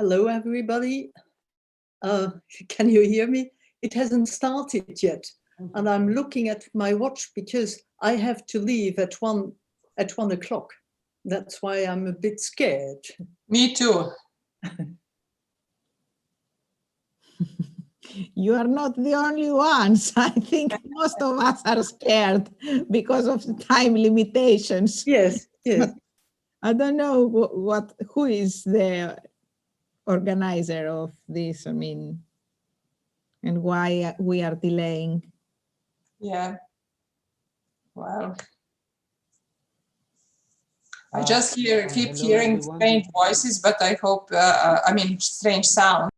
Hello, everybody. Can you hear me? It hasn't started yet, and I'm looking at my watch because I have to leave at 1 o'clock. That's why I'm a bit scared. Me too. You are not the only ones. I think most of us are scared because of the time limitations. Yes, yes. I don't know who is the organizer of this, I mean, and why we are delaying. Yeah. Well, I just keep hearing strange voices, but I hope, I mean, strange sound.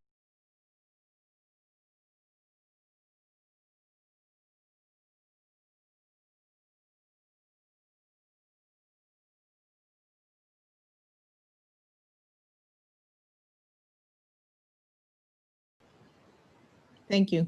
Thank you.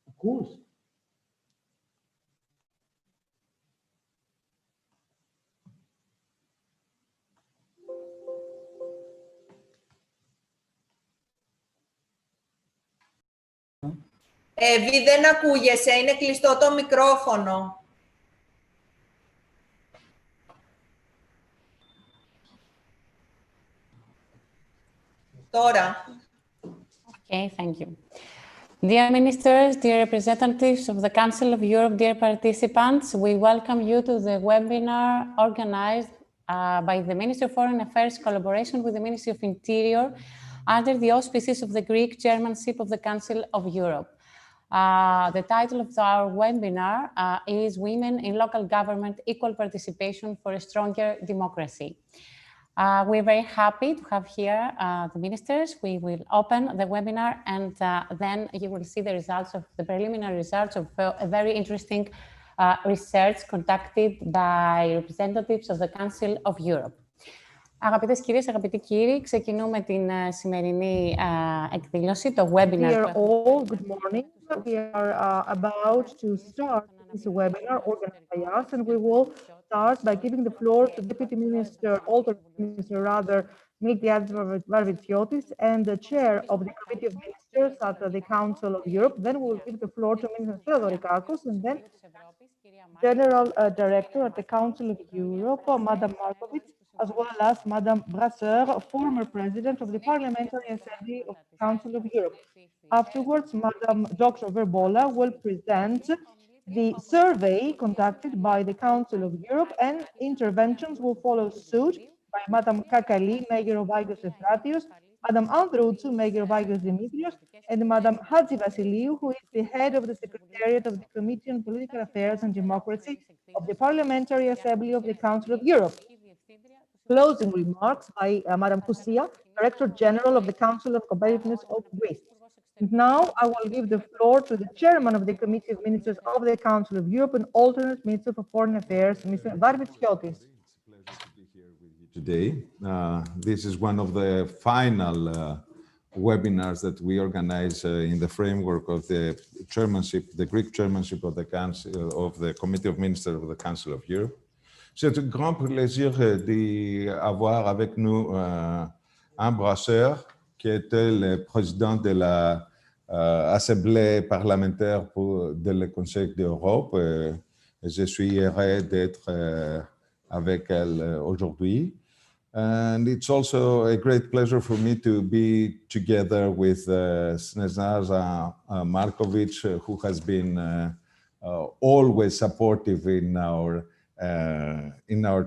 Of course. Εύη, δεν ακούγεσαι, είναι κλειστό το μικρόφωνο. Τώρα. Okay, thank you. Dear ministers, dear representatives of the Council of Europe, dear participants, we welcome you to the webinar organized by the Ministry of Foreign Affairs, collaboration with the Ministry of Interior, under the auspices of the Greek chairmanship of the Council of Europe. The title of our webinar is Women in Local Government, Equal Participation for a Stronger Democracy. We're very happy to have here the ministers. We will open the webinar and then you will see the results of the preliminary results of a very interesting research conducted by representatives of the Council of Europe. Αγαπητές κυρίες, αγαπητοί κύριοι, ξεκινούμε την σημερινή εκδήλωση, το webinar. Dear all, good morning. We are about to start this webinar organized by us, and we will start by giving the floor to Deputy Minister, Minister rather, Miltiadis Varvitsiotis, and the Chair of the Committee of Ministers at the Council of Europe. Then we will give the floor to Minister Theodorikakos, and then General Director at the Council of Europe, Madam Markovic, as well as Madame Brasseur, former president of the Parliamentary Assembly of the Council of Europe. Afterwards, Madame Dr. Verbola will present the survey conducted by the Council of Europe, and interventions will follow suit by Madame Kakali, Mayor of Agios Efratios, Madame Androutsu, Mayor of Agios Dimitrios, and Madame Hadji Vasiliou, who is the head of the Secretariat of the Committee on Political Affairs and Democracy of the Parliamentary Assembly of the Council of Europe. Closing remarks by Madame Kousia, Director General of the Council of Competitiveness of Greece. And now I will give the floor to the Chairman of the Committee of Ministers of the Council of Europe and alternate Minister for Foreign Affairs, Mr. Varvitsiotis. Today. This is one of the final webinars that we organize in the framework of the chairmanship, the Greek chairmanship of the Council of the Committee of Ministers of the Council of Europe. C'est un grand plaisir d'avoir avec nous un brasseur qui était le président de la Assemblée parlementaire de le Conseil d'Europe. Je suis heureux d'être avec elle aujourd'hui. And it's also a great pleasure for me to be together with Snežana Markovic, who has been always supportive in our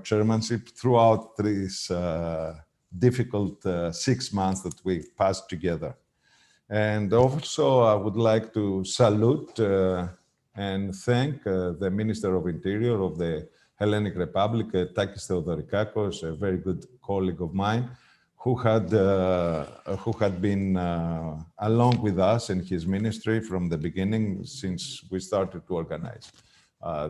chairmanship throughout this difficult 6 months that we passed together. And also, I would like to salute and thank the Minister of Interior of the Hellenic Republic, Takis Theodorikakos, a very good colleague of mine, who had been along with us in his ministry from the beginning, since we started to organize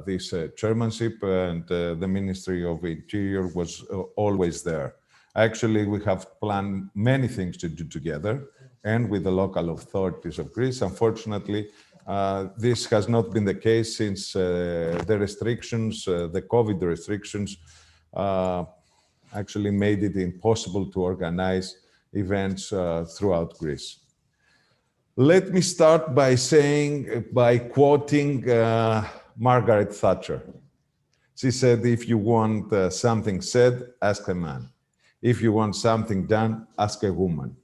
this chairmanship, and the Ministry of Interior was always there. Actually, we have planned many things to do together and with the local authorities of Greece. Unfortunately, this has not been the case since the restrictions, the COVID restrictions, actually made it impossible to organize events throughout Greece. Let me start by quoting Margaret Thatcher. She said, if you want something said, ask a man. If you want something done, ask a woman.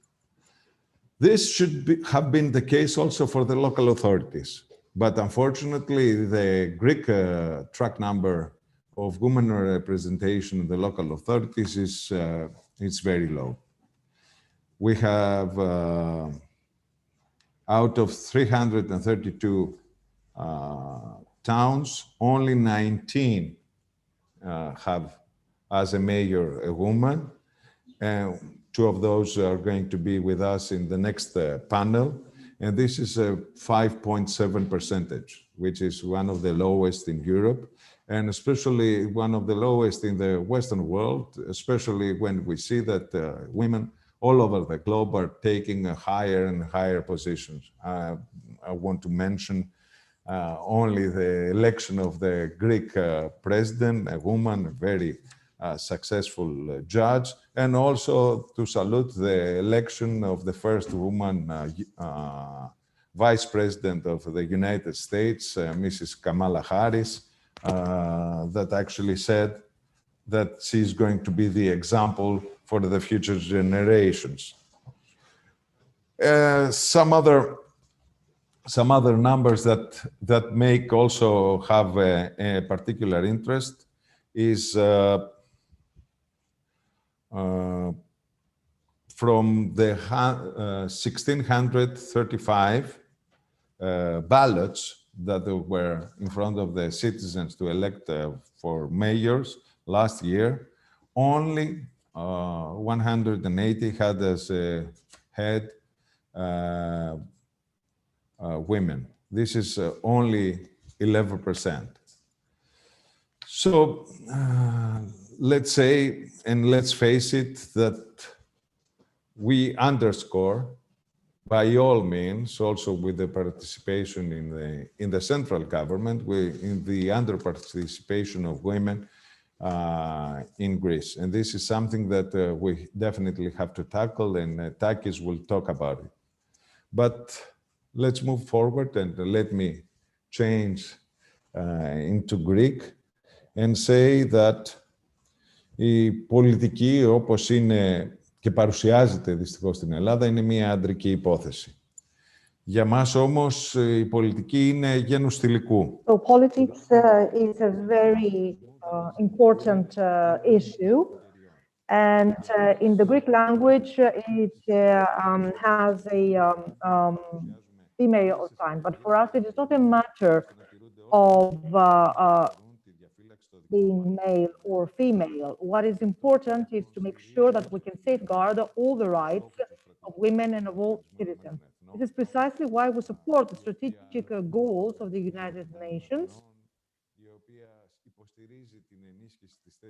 This should have been the case also for the local authorities. But unfortunately, the Greek track number of women representation in the local authorities is very low. We have, out of 332 towns, only 19 have as a mayor a woman. And 2 of those are going to be with us in the next panel. And this is a 5.7%, which is one of the lowest in Europe, and especially one of the lowest in the Western world, especially when we see that women all over the globe are taking higher and higher positions. I want to mention only the election of the Greek president, a woman, a very successful judge, and also to salute the election of the first woman vice president of the United States, Mrs. Kamala Harris, that actually said that she's going to be the example for the future generations. Some other numbers that make also have a particular interest is from the 1,635 ballots that were in front of the citizens to elect for mayors last year, only 180 had as a head women. This is only 11%. So let's say, and let's face it, that we underscore by all means, also with the participation in the central government, in the under-participation of women in Greece. And this is something that we definitely have to tackle, and Takis will talk about it. But let's move forward, and let me change into Greek and say that Η πολιτική, όπως είναι και παρουσιάζεται δυστυχώς στην Ελλάδα, είναι μια αντρική υπόθεση. Για μας όμως η πολιτική είναι γένους θηλυκού. So politics is a very important issue. And in the Greek language, it has a female sign. But for us, it is not a matter of being male or female. What is important is to make sure that we can safeguard all the rights of women and of all citizens. This is precisely why we support the strategic goals of the United Nations,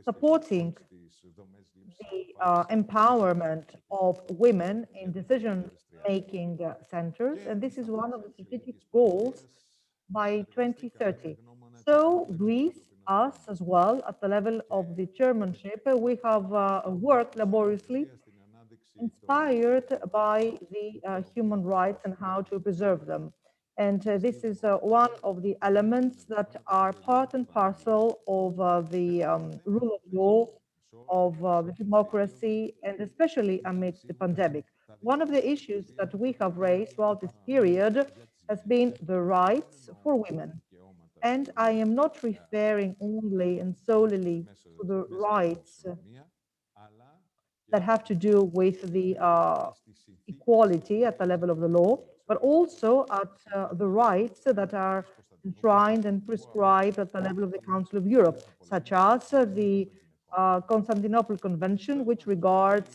supporting the empowerment of women in decision-making centers, and this is one of the strategic goals by 2030. So Greece, us as well, at the level of the chairmanship, we have worked laboriously, inspired by the human rights and how to preserve them. And this is one of the elements that are part and parcel of the rule of law, of the democracy, and especially amidst the pandemic. One of the issues that we have raised throughout this period has been the rights for women. And I am not referring only and solely to the rights that have to do with the equality at the level of the law, but also at the rights that are enshrined and prescribed at the level of the Council of Europe, such as the Constantinople Convention, which regards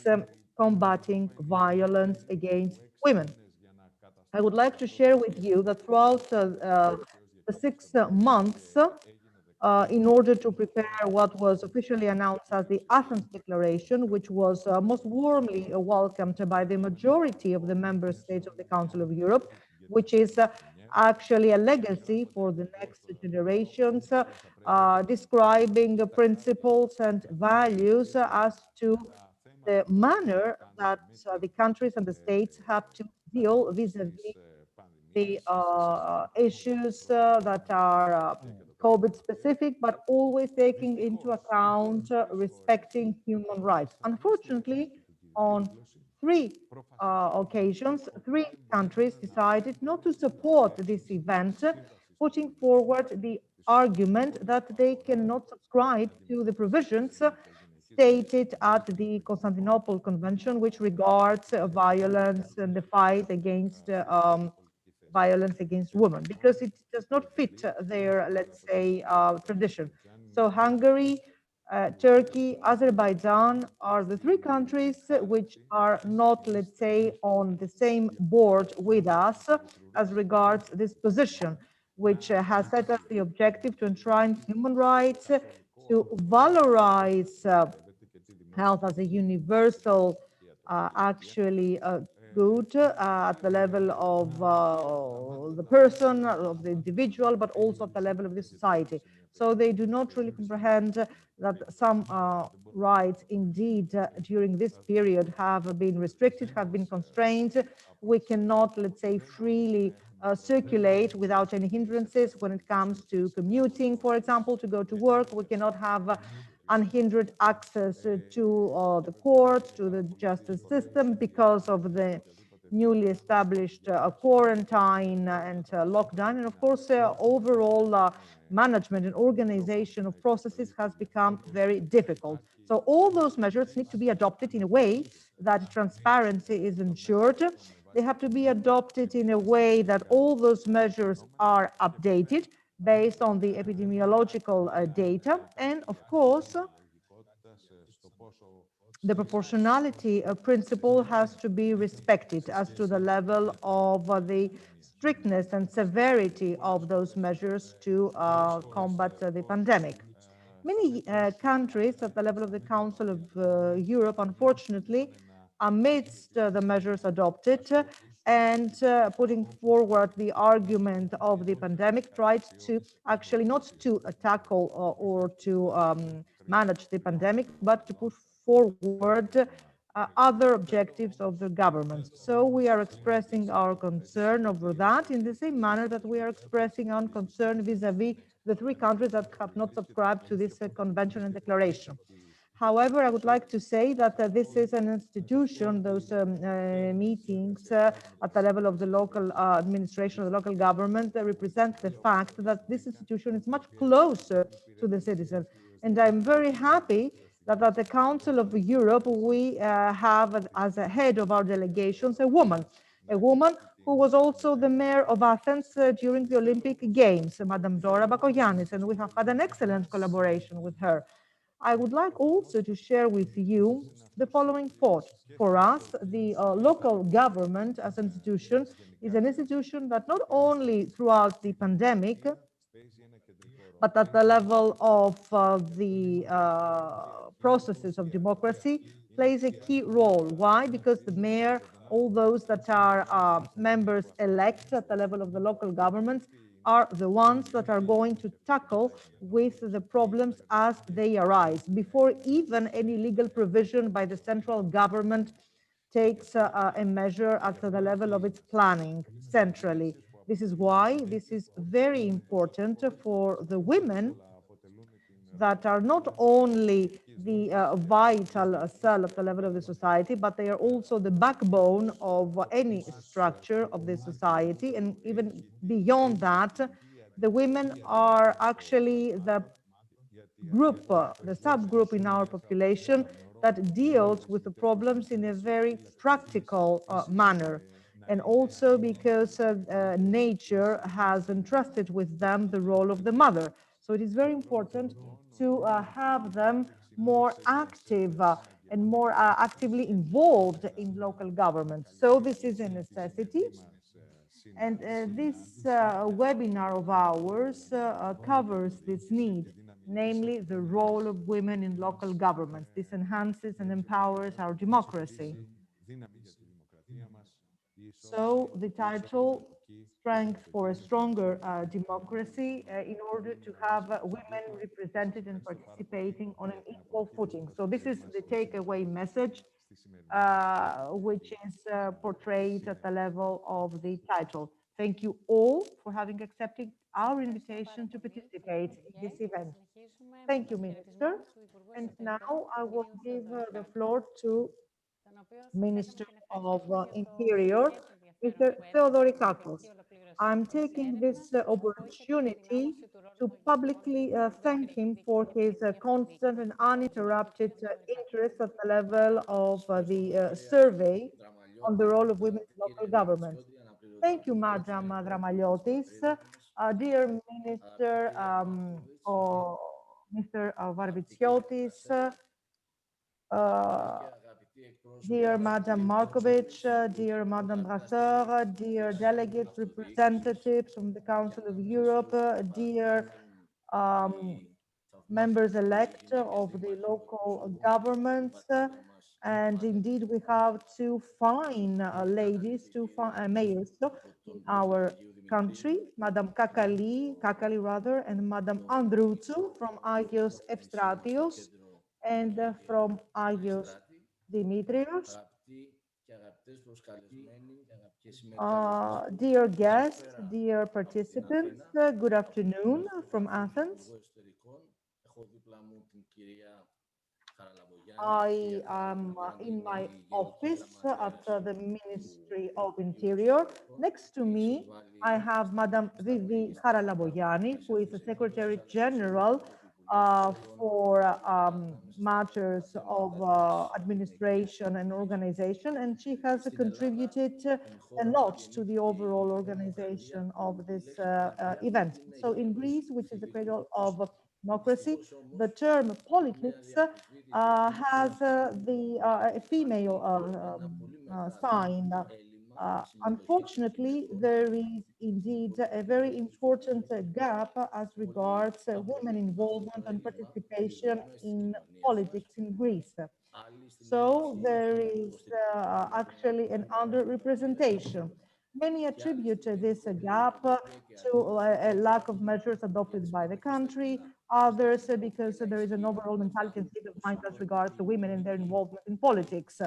combating violence against women. I would like to share with you that throughout the 6 months, in order to prepare what was officially announced as the Athens Declaration, which was most warmly welcomed by the majority of the member states of the Council of Europe, which is actually a legacy for the next generations, describing principles and values as to the manner that the countries and the states have to deal vis-a-vis the issues that are COVID specific, but always taking into account respecting human rights. Unfortunately, on 3 occasions, 3 countries decided not to support this event, putting forward the argument that they cannot subscribe to the provisions stated at the Constantinople Convention, which regards violence and the fight against violence against women, because it does not fit their, let's say, tradition. So Hungary, Turkey, Azerbaijan are the 3 countries which are not, let's say, on the same board with us as regards this position, which has set us the objective to enshrine human rights, to valorize health as a universal, actually good at the level of the person, of the individual, but also at the level of the society. So they do not really comprehend that some rights indeed during this period have been restricted, have been constrained. We cannot, let's say, freely circulate without any hindrances when it comes to commuting, for example, to go to work. We cannot have unhindered access to the courts, to the justice system because of the newly established quarantine and lockdown. And of course, overall management and organization of processes has become very difficult. So all those measures need to be adopted in a way that transparency is ensured. They have to be adopted in a way that all those measures are updated based on the epidemiological data. And of course, the proportionality principle has to be respected as to the level of the strictness and severity of those measures to combat the pandemic. Many countries at the level of the Council of Europe, unfortunately, amidst the measures adopted and putting forward the argument of the pandemic, tried to actually not to tackle or to manage the pandemic, but to put forward other objectives of the governments. So we are expressing our concern over that in the same manner that we are expressing our concern vis-a-vis the 3 countries that have not subscribed to this convention and declaration. However, I would like to say that this is an institution, those meetings at the level of the local administration, of the local government, that represent the fact that this institution is much closer to the citizen. And I'm very happy that at the Council of Europe, we have as a head of our delegations a woman who was also the mayor of Athens during the Olympic Games, Madam Dora Bakoyannis, and we have had an excellent collaboration with her. I would like also to share with you the following thought. For us, the local government as an institution is an institution that not only throughout the pandemic, but at the level of the processes of democracy, plays a key role. Why? Because the mayor, all those that are members elect at the level of the local government, are the ones that are going to tackle with the problems as they arise, before even any legal provision by the central government takes a measure at the level of its planning centrally. This is why this is very important for the women that are not only the vital cell at the level of the society, but they are also the backbone of any structure of the society. And even beyond that, the women are actually the group, the subgroup in our population that deals with the problems in a very practical manner. And also because nature has entrusted with them the role of the mother. So it is very important to have them more active and more actively involved in local government. So this is a necessity. And this webinar of ours covers this need, namely the role of women in local governments. This enhances and empowers our democracy. So the title, Strength for a Stronger Democracy, in order to have women represented and participating on an equal footing. So this is the takeaway message, which is portrayed at the level of the title. Thank you all for having accepted our invitation to participate in this event. Thank you, Minister. And now I will give the floor to Minister of Interior, Mr. Theodorikakos. I'm taking this opportunity to publicly thank him for his constant and uninterrupted interest at the level of the survey on the role of women in local government. Thank you, Madam Dramaliotis. Dear Minister, or Mr. Varvitsiotis, dear Madam Markovic, dear Madam Brasseur, dear delegates, representatives from the Council of Europe, dear members-elect of the local governments, and indeed we have two fine ladies, two fine mayors in our country, Madam Kakali rather, and Madam Androutsou from Agios Evstratios and from Agios Dimitrios. Dear guests, dear participants, good afternoon from Athens. I am in my office at the Ministry of Interior. Next to me, I have Madam Vivi Charalabogianni, who is the Secretary General for matters of administration and organization, and she has contributed a lot to the overall organization of this event. So in Greece, which is the cradle of democracy, the term politics has the female sign. Unfortunately, there is indeed a very important gap as regards women involvement and participation in politics in Greece. So there is actually an underrepresentation. Many attribute this gap to a lack of measures adopted by the country, others because there is an overall mentality and state of mind as regards to women and their involvement in politics.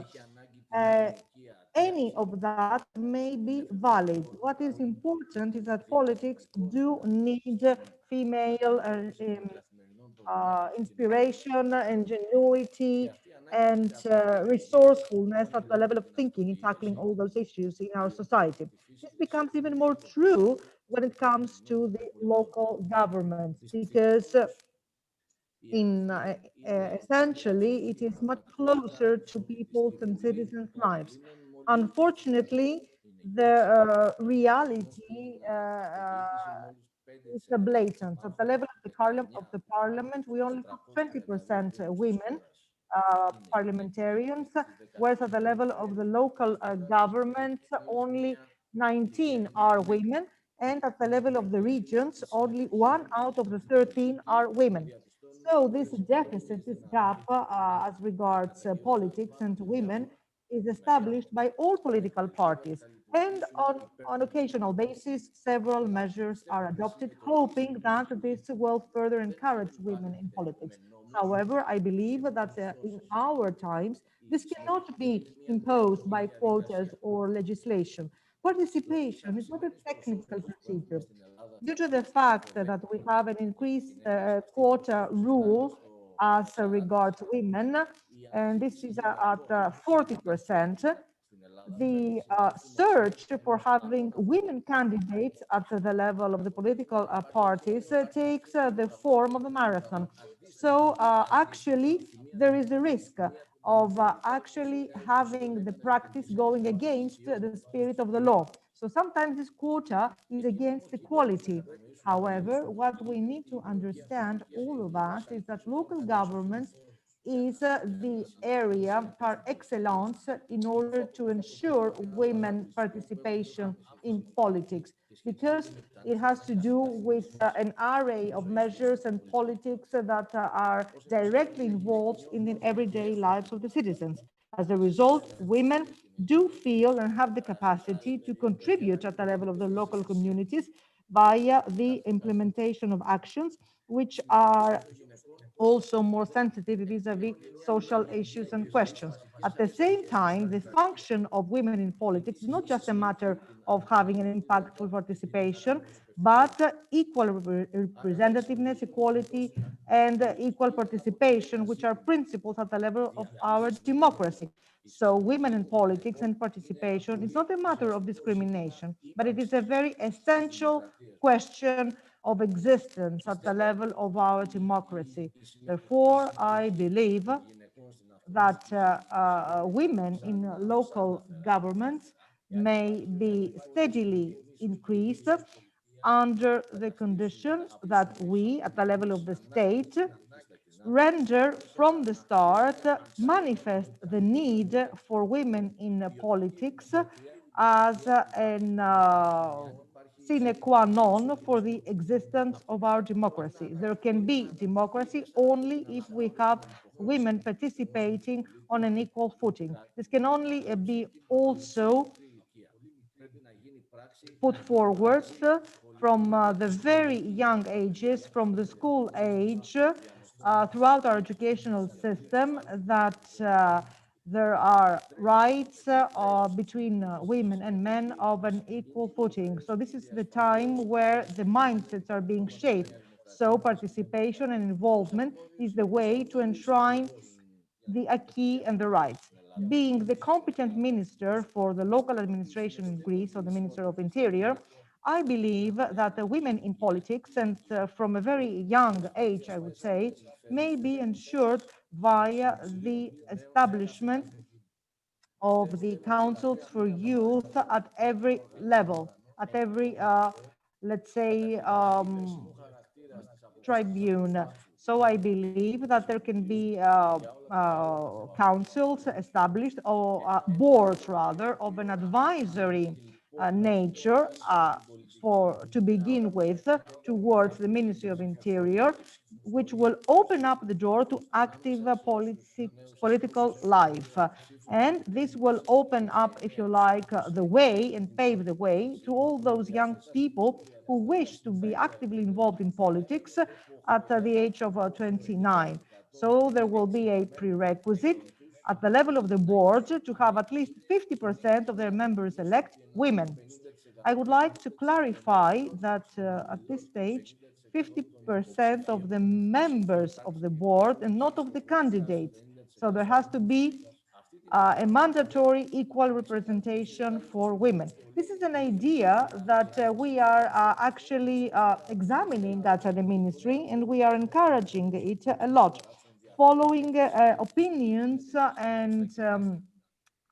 Any of that may be valid. What is important is that politics do need female inspiration, ingenuity, and resourcefulness at the level of thinking in tackling all those issues in our society. This becomes even more true when it comes to the local governments, because essentially it is much closer to people's and citizens' lives. Unfortunately, the reality is blatant. At the level of the parliament, we only have 20% women parliamentarians, whereas at the level of the local government, only 19 are women, and at the level of the regions, only 1 out of the 13 are women. So this deficit, this gap as regards politics and women is established by all political parties. And on occasional basis, several measures are adopted, hoping that this will further encourage women in politics. However, I believe that in our times, this cannot be imposed by quotas or legislation. Participation is not a technical procedure. Due to the fact that we have an increased quota rule as regards women, and this is at 40%, the search for having women candidates at the level of the political parties takes the form of a marathon. So actually, there is a risk of actually having the practice going against the spirit of the law. So sometimes this quota is against equality. However, what we need to understand, all of us, is that local governments is the area par excellence in order to ensure women participation in politics, because it has to do with an array of measures and politics that are directly involved in the everyday lives of the citizens. As a result, women do feel and have the capacity to contribute at the level of the local communities via the implementation of actions which are also more sensitive vis-a-vis social issues and questions. At the same time, the function of women in politics is not just a matter of having an impactful participation, but equal representativeness, equality, and equal participation, which are principles at the level of our democracy. So women in politics and participation is not a matter of discrimination, but it is a very essential question of existence at the level of our democracy. Therefore, I believe that women in local governments may be steadily increased under the condition that we, at the level of the state, render from the start, manifest the need for women in politics as an sine qua non for the existence of our democracy. There can be democracy only if we have women participating on an equal footing. This can only be also put forward from the very young ages, from the school age, throughout our educational system, that there are rights between women and men of an equal footing. So this is the time where the mindsets are being shaped. So participation and involvement is the way to enshrine the acquis and the rights. Being the competent minister for the local administration in Greece, or the Minister of Interior, I believe that the women in politics, and from a very young age, I would say, may be ensured via the establishment of the councils for youth at every level, at every, let's say, tribune. So I believe that there can be councils established, or boards rather, of an advisory nature to begin with, towards the Ministry of Interior, which will open up the door to active political life. And this will open up, if you like, the way and pave the way to all those young people who wish to be actively involved in politics at the age of 29. So there will be a prerequisite at the level of the board to have at least 50% of their members elect women. I would like to clarify that at this stage, 50% of the members of the board and not of the candidates. So there has to be a mandatory equal representation for women. This is an idea that we are actually examining at the ministry, and we are encouraging it a lot, following opinions and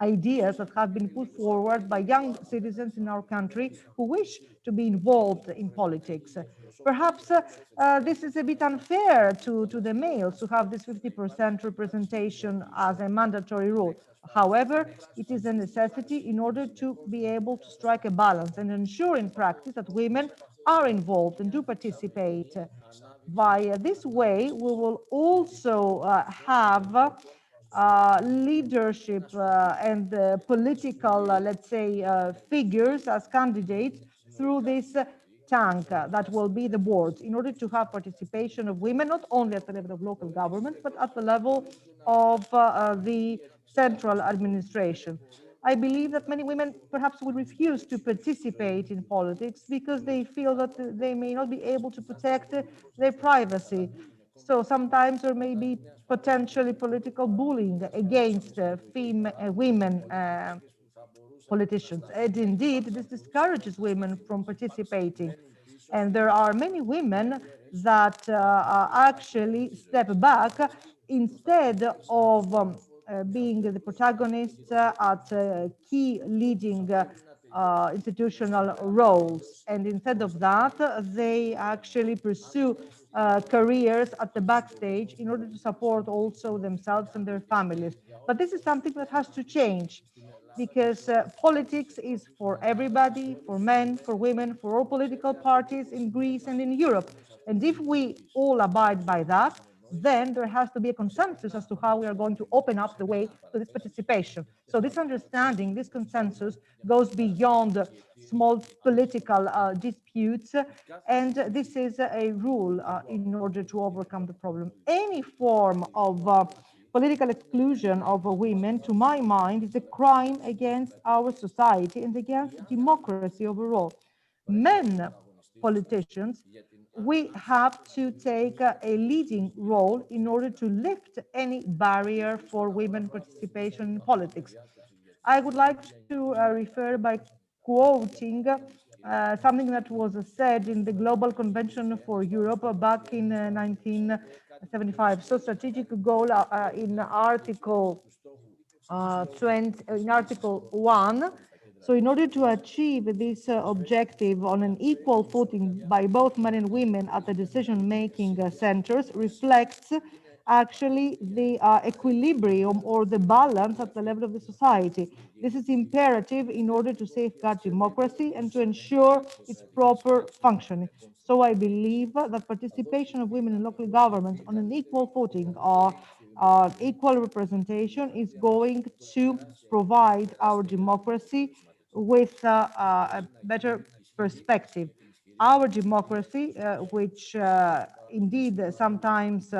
ideas that have been put forward by young citizens in our country who wish to be involved in politics. Perhaps this is a bit unfair to the males to have this 50% representation as a mandatory rule. However, it is a necessity in order to be able to strike a balance and ensure in practice that women are involved and do participate. Via this way, we will also have leadership and political, let's say, figures as candidates through this tank that will be the boards, in order to have participation of women, not only at the level of local government, but at the level of the central administration. I believe that many women perhaps would refuse to participate in politics because they feel that they may not be able to protect their privacy. So sometimes there may be potentially political bullying against women politicians. And indeed, this discourages women from participating. And there are many women that actually step back instead of being the protagonists at key leading institutional roles. And instead of that, they actually pursue careers at the backstage in order to support also themselves and their families. But this is something that has to change, because politics is for everybody, for men, for women, for all political parties in Greece and in Europe. And if we all abide by that, then there has to be a consensus as to how we are going to open up the way to this participation. So this understanding, this consensus goes beyond small political disputes, and this is a rule in order to overcome the problem. Any form of political exclusion of women, to my mind, is a crime against our society and against democracy overall. Men politicians, we have to take a leading role in order to lift any barrier for women participation in politics. I would like to refer by quoting something that was said in the Global Convention for Europe back in 1975. So strategic goal in Article 1. So in order to achieve this objective on an equal footing by both men and women at the decision-making centers reflects actually the equilibrium or the balance at the level of the society. This is imperative in order to safeguard democracy and to ensure its proper functioning. So I believe that participation of women in local governments on an equal footing or equal representation is going to provide our democracy with a better perspective. Our democracy, which indeed sometimes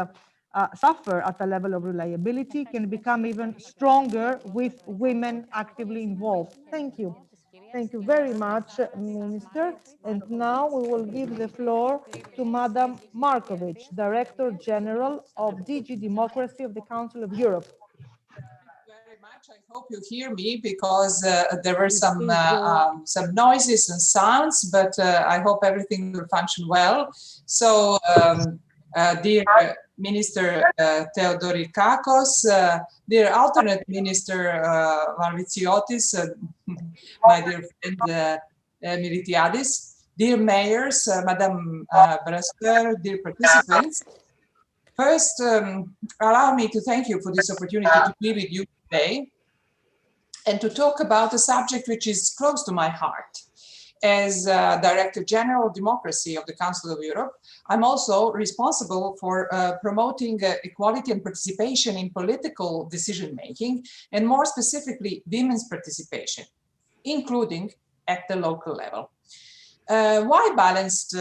suffer at the level of reliability, can become even stronger with women actively involved. Thank you. Thank you very much, Minister. And now we will give the floor to Madam Markovic, Director General of DG Democracy of the Council of Europe. Very much. I hope you hear me, because there were some noises and sounds, but I hope everything will function well. So, dear Minister Theodorikakos, dear alternate Minister Marvitsiotis, my dear friend Militiadis, dear mayors, Madam Brasker, dear participants. First, allow me to thank you for this opportunity to be with you today and to talk about a subject which is close to my heart. As Director General of Democracy of the Council of Europe, I'm also responsible for promoting equality and participation in political decision-making, and more specifically, women's participation, including at the local level. Why balanced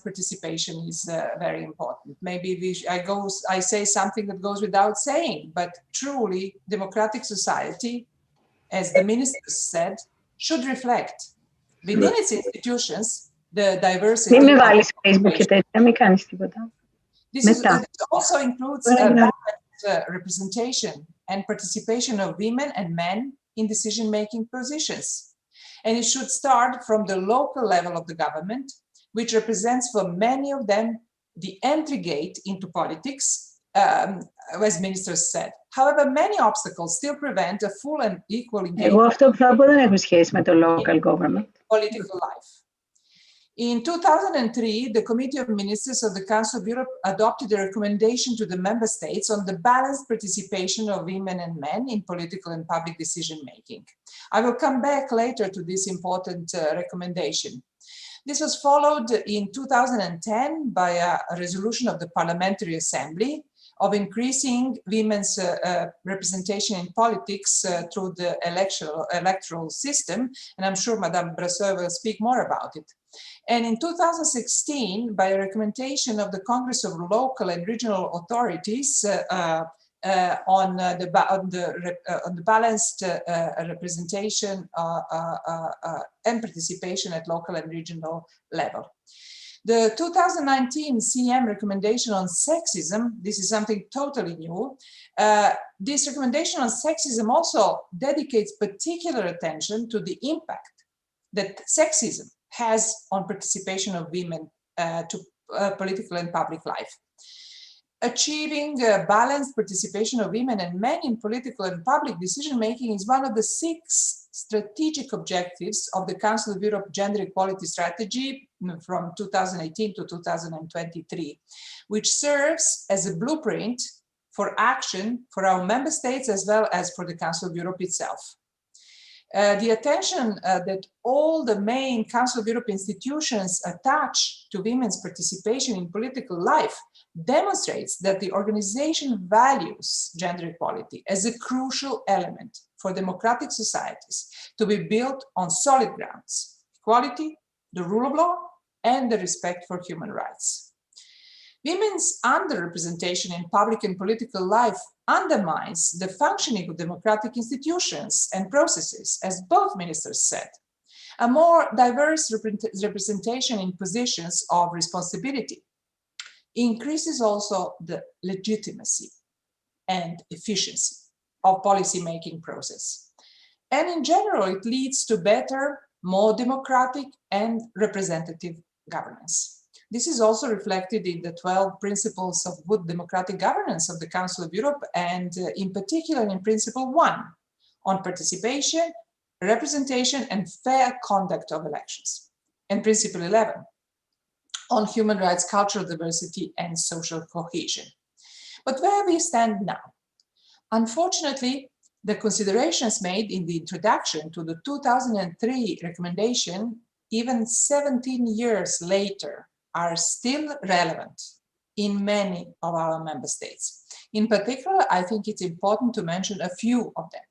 participation is very important. Maybe I say something that goes without saying, but truly democratic society, as the minister said, should reflect within its institutions the diversity. Μην με βάλεις Facebook και τέτοια, μην κάνεις τίποτα. It also includes balanced representation and participation of women and men in decision-making positions. And it should start from the local level of the government, which represents for many of them the entry gate into politics, as ministers said. However, many obstacles still prevent a full and equal engagement. Εγώ αυτό που θα πω δεν έχω σχέση με το local government. Political life. In 2003, the Committee of Ministers of the Council of Europe adopted a recommendation to the member states on the balanced participation of women and men in political and public decision-making. I will come back later to this important recommendation. This was followed in 2010 by a resolution of the Parliamentary Assembly of increasing women's representation in politics through the electoral system. And I'm sure Madame Brasseur will speak more about it. And in 2016, by a recommendation of the Congress of Local and Regional Authorities on the balanced representation and participation at local and regional level. The 2019 CM recommendation on sexism, this is something totally new. This recommendation on sexism also dedicates particular attention to the impact that sexism has on participation of women to political and public life. Achieving balanced participation of women and men in political and public decision-making is one of the 6 strategic objectives of the Council of Europe Gender Equality Strategy from 2018 to 2023, which serves as a blueprint for action for our member states as well as for the Council of Europe itself. The attention that all the main Council of Europe institutions attach to women's participation in political life demonstrates that the organization values gender equality as a crucial element for democratic societies to be built on solid grounds: equality, the rule of law, and the respect for human rights. Women's underrepresentation in public and political life undermines the functioning of democratic institutions and processes, as both ministers said. A more diverse representation in positions of responsibility increases also the legitimacy and efficiency of policy-making process. And in general, it leads to better, more democratic and representative governance. This is also reflected in the 12 principles of good democratic governance of the Council of Europe, and in particular in Principle 1 on participation, representation, and fair conduct of elections, and Principle 11 on human rights, cultural diversity, and social cohesion. But where we stand now? Unfortunately, the considerations made in the introduction to the 2003 recommendation, even 17 years later, are still relevant in many of our member states. In particular, I think it's important to mention a few of them.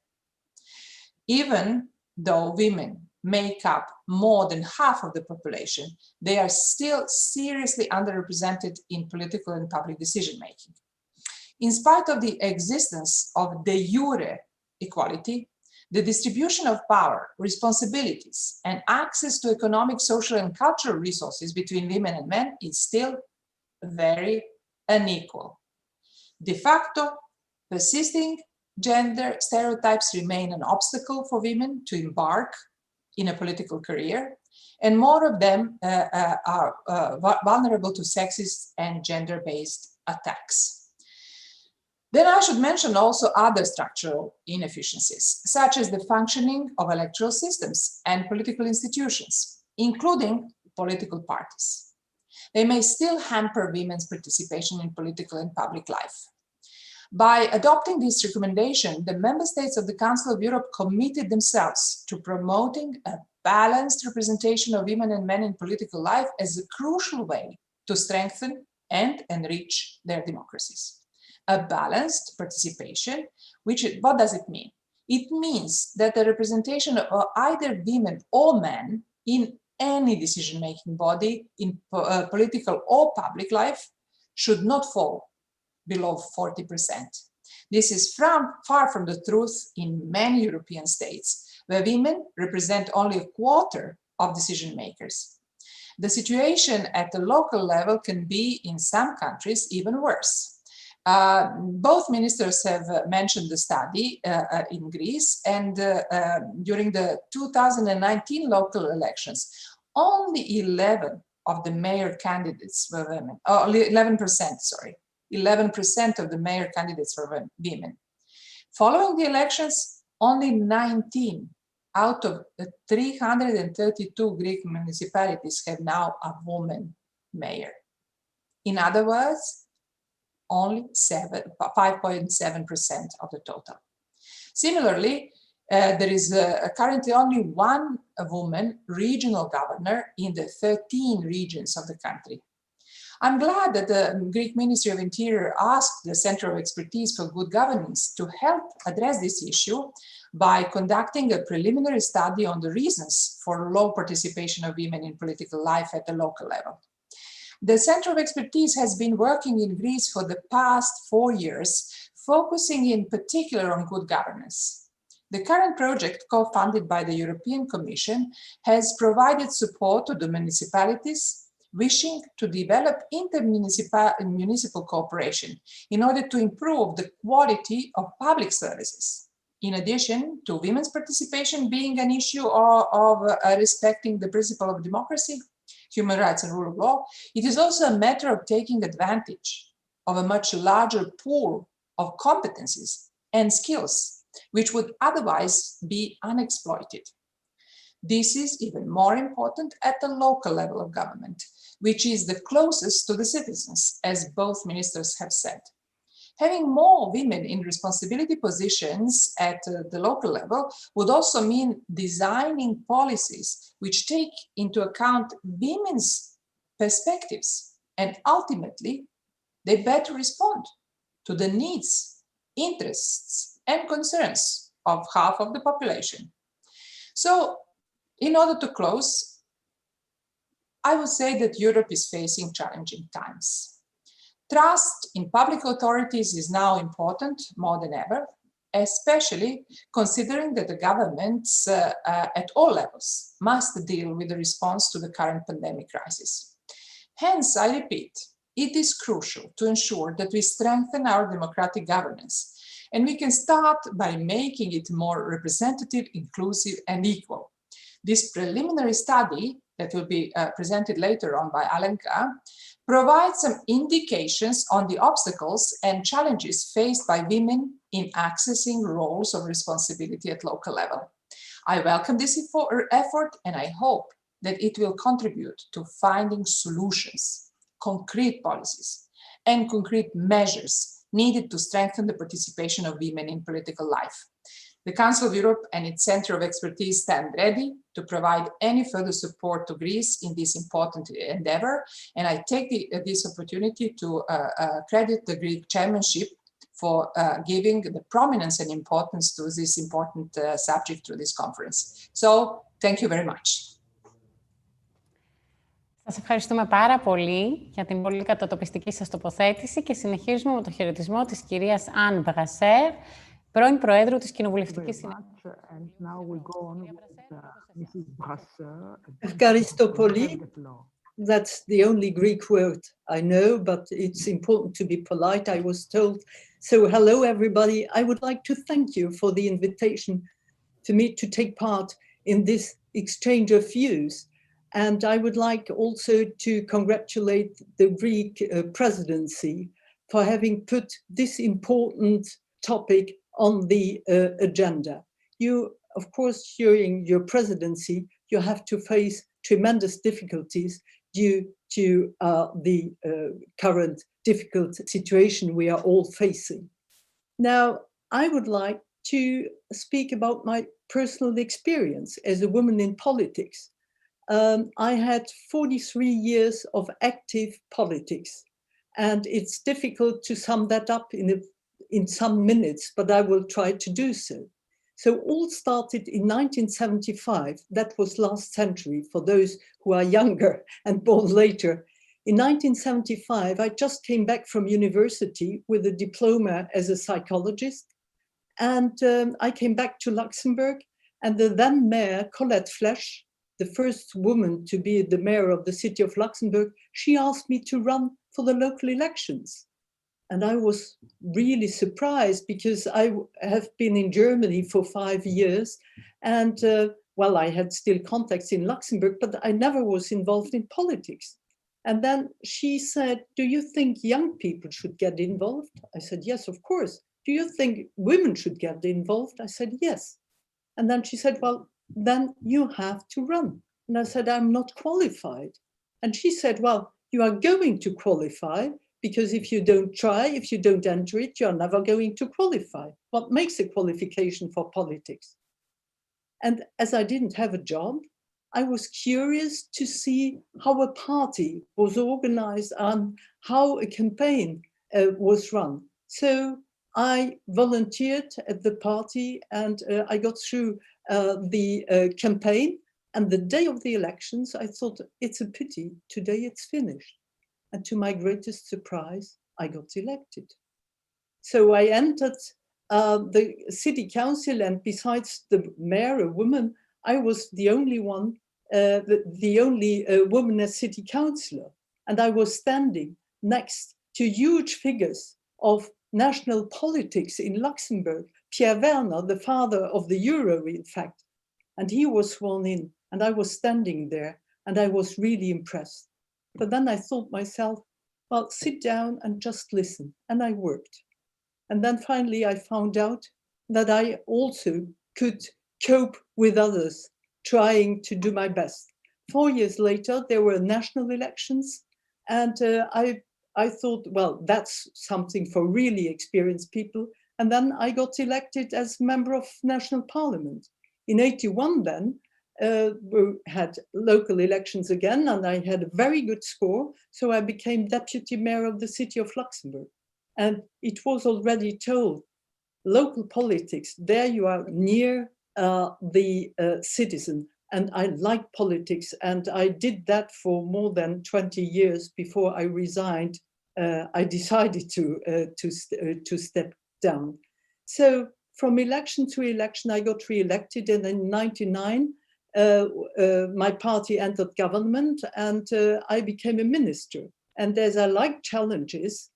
Even though women make up more than half of the population, they are still seriously underrepresented in political and public decision-making. In spite of the existence of de jure equality, the distribution of power, responsibilities, and access to economic, social, and cultural resources between women and men is still very unequal. De facto, persisting gender stereotypes remain an obstacle for women to embark in a political career, and more of them are vulnerable to sexist and gender-based attacks. Then I should mention also other structural inefficiencies, such as the functioning of electoral systems and political institutions, including political parties. They may still hamper women's participation in political and public life. By adopting this recommendation, the member states of the Council of Europe committed themselves to promoting a balanced representation of women and men in political life as a crucial way to strengthen and enrich their democracies. A balanced participation, what does it mean? It means that the representation of either women or men in any decision-making body in political or public life should not fall below 40%. This is far from the truth in many European states, where women represent only a quarter of decision makers. The situation at the local level can be, in some countries, even worse. Both ministers have mentioned the study in Greece, and during the 2019 local elections, only 11 of the mayor candidates were women. 11%, sorry. 11% of the mayor candidates were women. Following the elections, only 19 out of the 332 Greek municipalities have now a woman mayor. In other words, only 5.7% of the total. Similarly, there is currently only one woman regional governor in the 13 regions of the country. I'm glad that the Greek Ministry of Interior asked the Center of Expertise for Good Governance to help address this issue by conducting a preliminary study on the reasons for low participation of women in political life at the local level. The Center of Expertise has been working in Greece for the past 4 years, focusing in particular on good governance. The current project, co-funded by the European Commission, has provided support to the municipalities wishing to develop inter-municipal cooperation in order to improve the quality of public services. In addition to women's participation being an issue of respecting the principle of democracy, human rights and rule of law, it is also a matter of taking advantage of a much larger pool of competencies and skills, which would otherwise be unexploited. This is even more important at the local level of government, which is the closest to the citizens, as both ministers have said. Having more women in responsibility positions at the local level would also mean designing policies which take into account women's perspectives, and ultimately they better respond to the needs, interests, and concerns of half of the population. So, in order to close, I would say that Europe is facing challenging times. Trust in public authorities is now important more than ever, especially considering that the governments at all levels must deal with the response to the current pandemic crisis. Hence, I repeat, it is crucial to ensure that we strengthen our democratic governance, and we can start by making it more representative, inclusive, and equal. This preliminary study that will be presented later on by Alenka provides some indications on the obstacles and challenges faced by women in accessing roles of responsibility at local level. I welcome this effort, and I hope that it will contribute to finding solutions, concrete policies, and concrete measures needed to strengthen the participation of women in political life. The Council of Europe and its Center of Expertise stand ready to provide any further support to Greece in this important endeavor. And I take this opportunity to credit the Greek chairmanship for giving the prominence and importance to this important subject to this conference. So, thank you very much. Σας ευχαριστούμε πάρα πολύ για την πολύ κατατοπιστική σας τοποθέτηση και συνεχίζουμε με το χαιρετισμό της κυρίας Αν Μπρασέρ, πρώην Προέδρου της Κοινοβουλευτικής Συνέλευσης. Ευχαριστώ πολύ. That's the only Greek word I know, but it's important to be polite, I was told. So hello, everybody. I would like to thank you for the invitation to me to take part in this exchange of views. And I would like also to congratulate the Greek presidency for having put this important topic on the agenda. You, of course, during your presidency, you have to face tremendous difficulties due to the current difficult situation we are all facing. Now, I would like to speak about my personal experience as a woman in politics. I had 43 years of active politics, and it's difficult to sum that up in some minutes, but I will try to do so. So all started in 1975. That was last century for those who are younger and born later. In 1975, I just came back from university with a diploma as a psychologist, and I came back to Luxembourg, and the then mayor, Colette Flesch, the first woman to be the mayor of the city of Luxembourg, she asked me to run for the local elections. And I was really surprised because I have been in Germany for 5 years. And well, I had still contacts in Luxembourg, but I never was involved in politics. And then she said, do you think young people should get involved? I said, yes, of course. Do you think women should get involved? I said, yes. And then she said, well, then you have to run. And I said, I'm not qualified. And she said, well, you are going to qualify, because if you don't try, if you don't enter it, you're never going to qualify. What makes a qualification for politics? And as I didn't have a job, I was curious to see how a party was organized and how a campaign was run. So I volunteered at the party, and I got through the campaign. And the day of the elections, I thought, it's a pity, today it's finished. And to my greatest surprise, I got elected. So I entered the city council, and besides the mayor, a woman, I was the only one, the only woman as city councillor. And I was standing next to huge figures of national politics in Luxembourg. Pierre Werner, the father of the euro, in fact, and he was sworn in, and I was standing there, and I was really impressed. But then I thought myself, well, sit down and just listen. And I worked. And then finally I found out that I also could cope with others, trying to do my best. 4 years later, there were national elections. And I thought, well, that's something for really experienced people. And then I got elected as member of national parliament. In 81 then, we had local elections again, and I had a very good score. So I became deputy mayor of the city of Luxembourg. And it was already told, local politics, there you are near the citizen. And I like politics, and I did that for more than 20 years before I resigned. I decided to step down. So from election to election, I got re-elected, and in 1999, my party entered government, and I became a minister. And as I like challenges,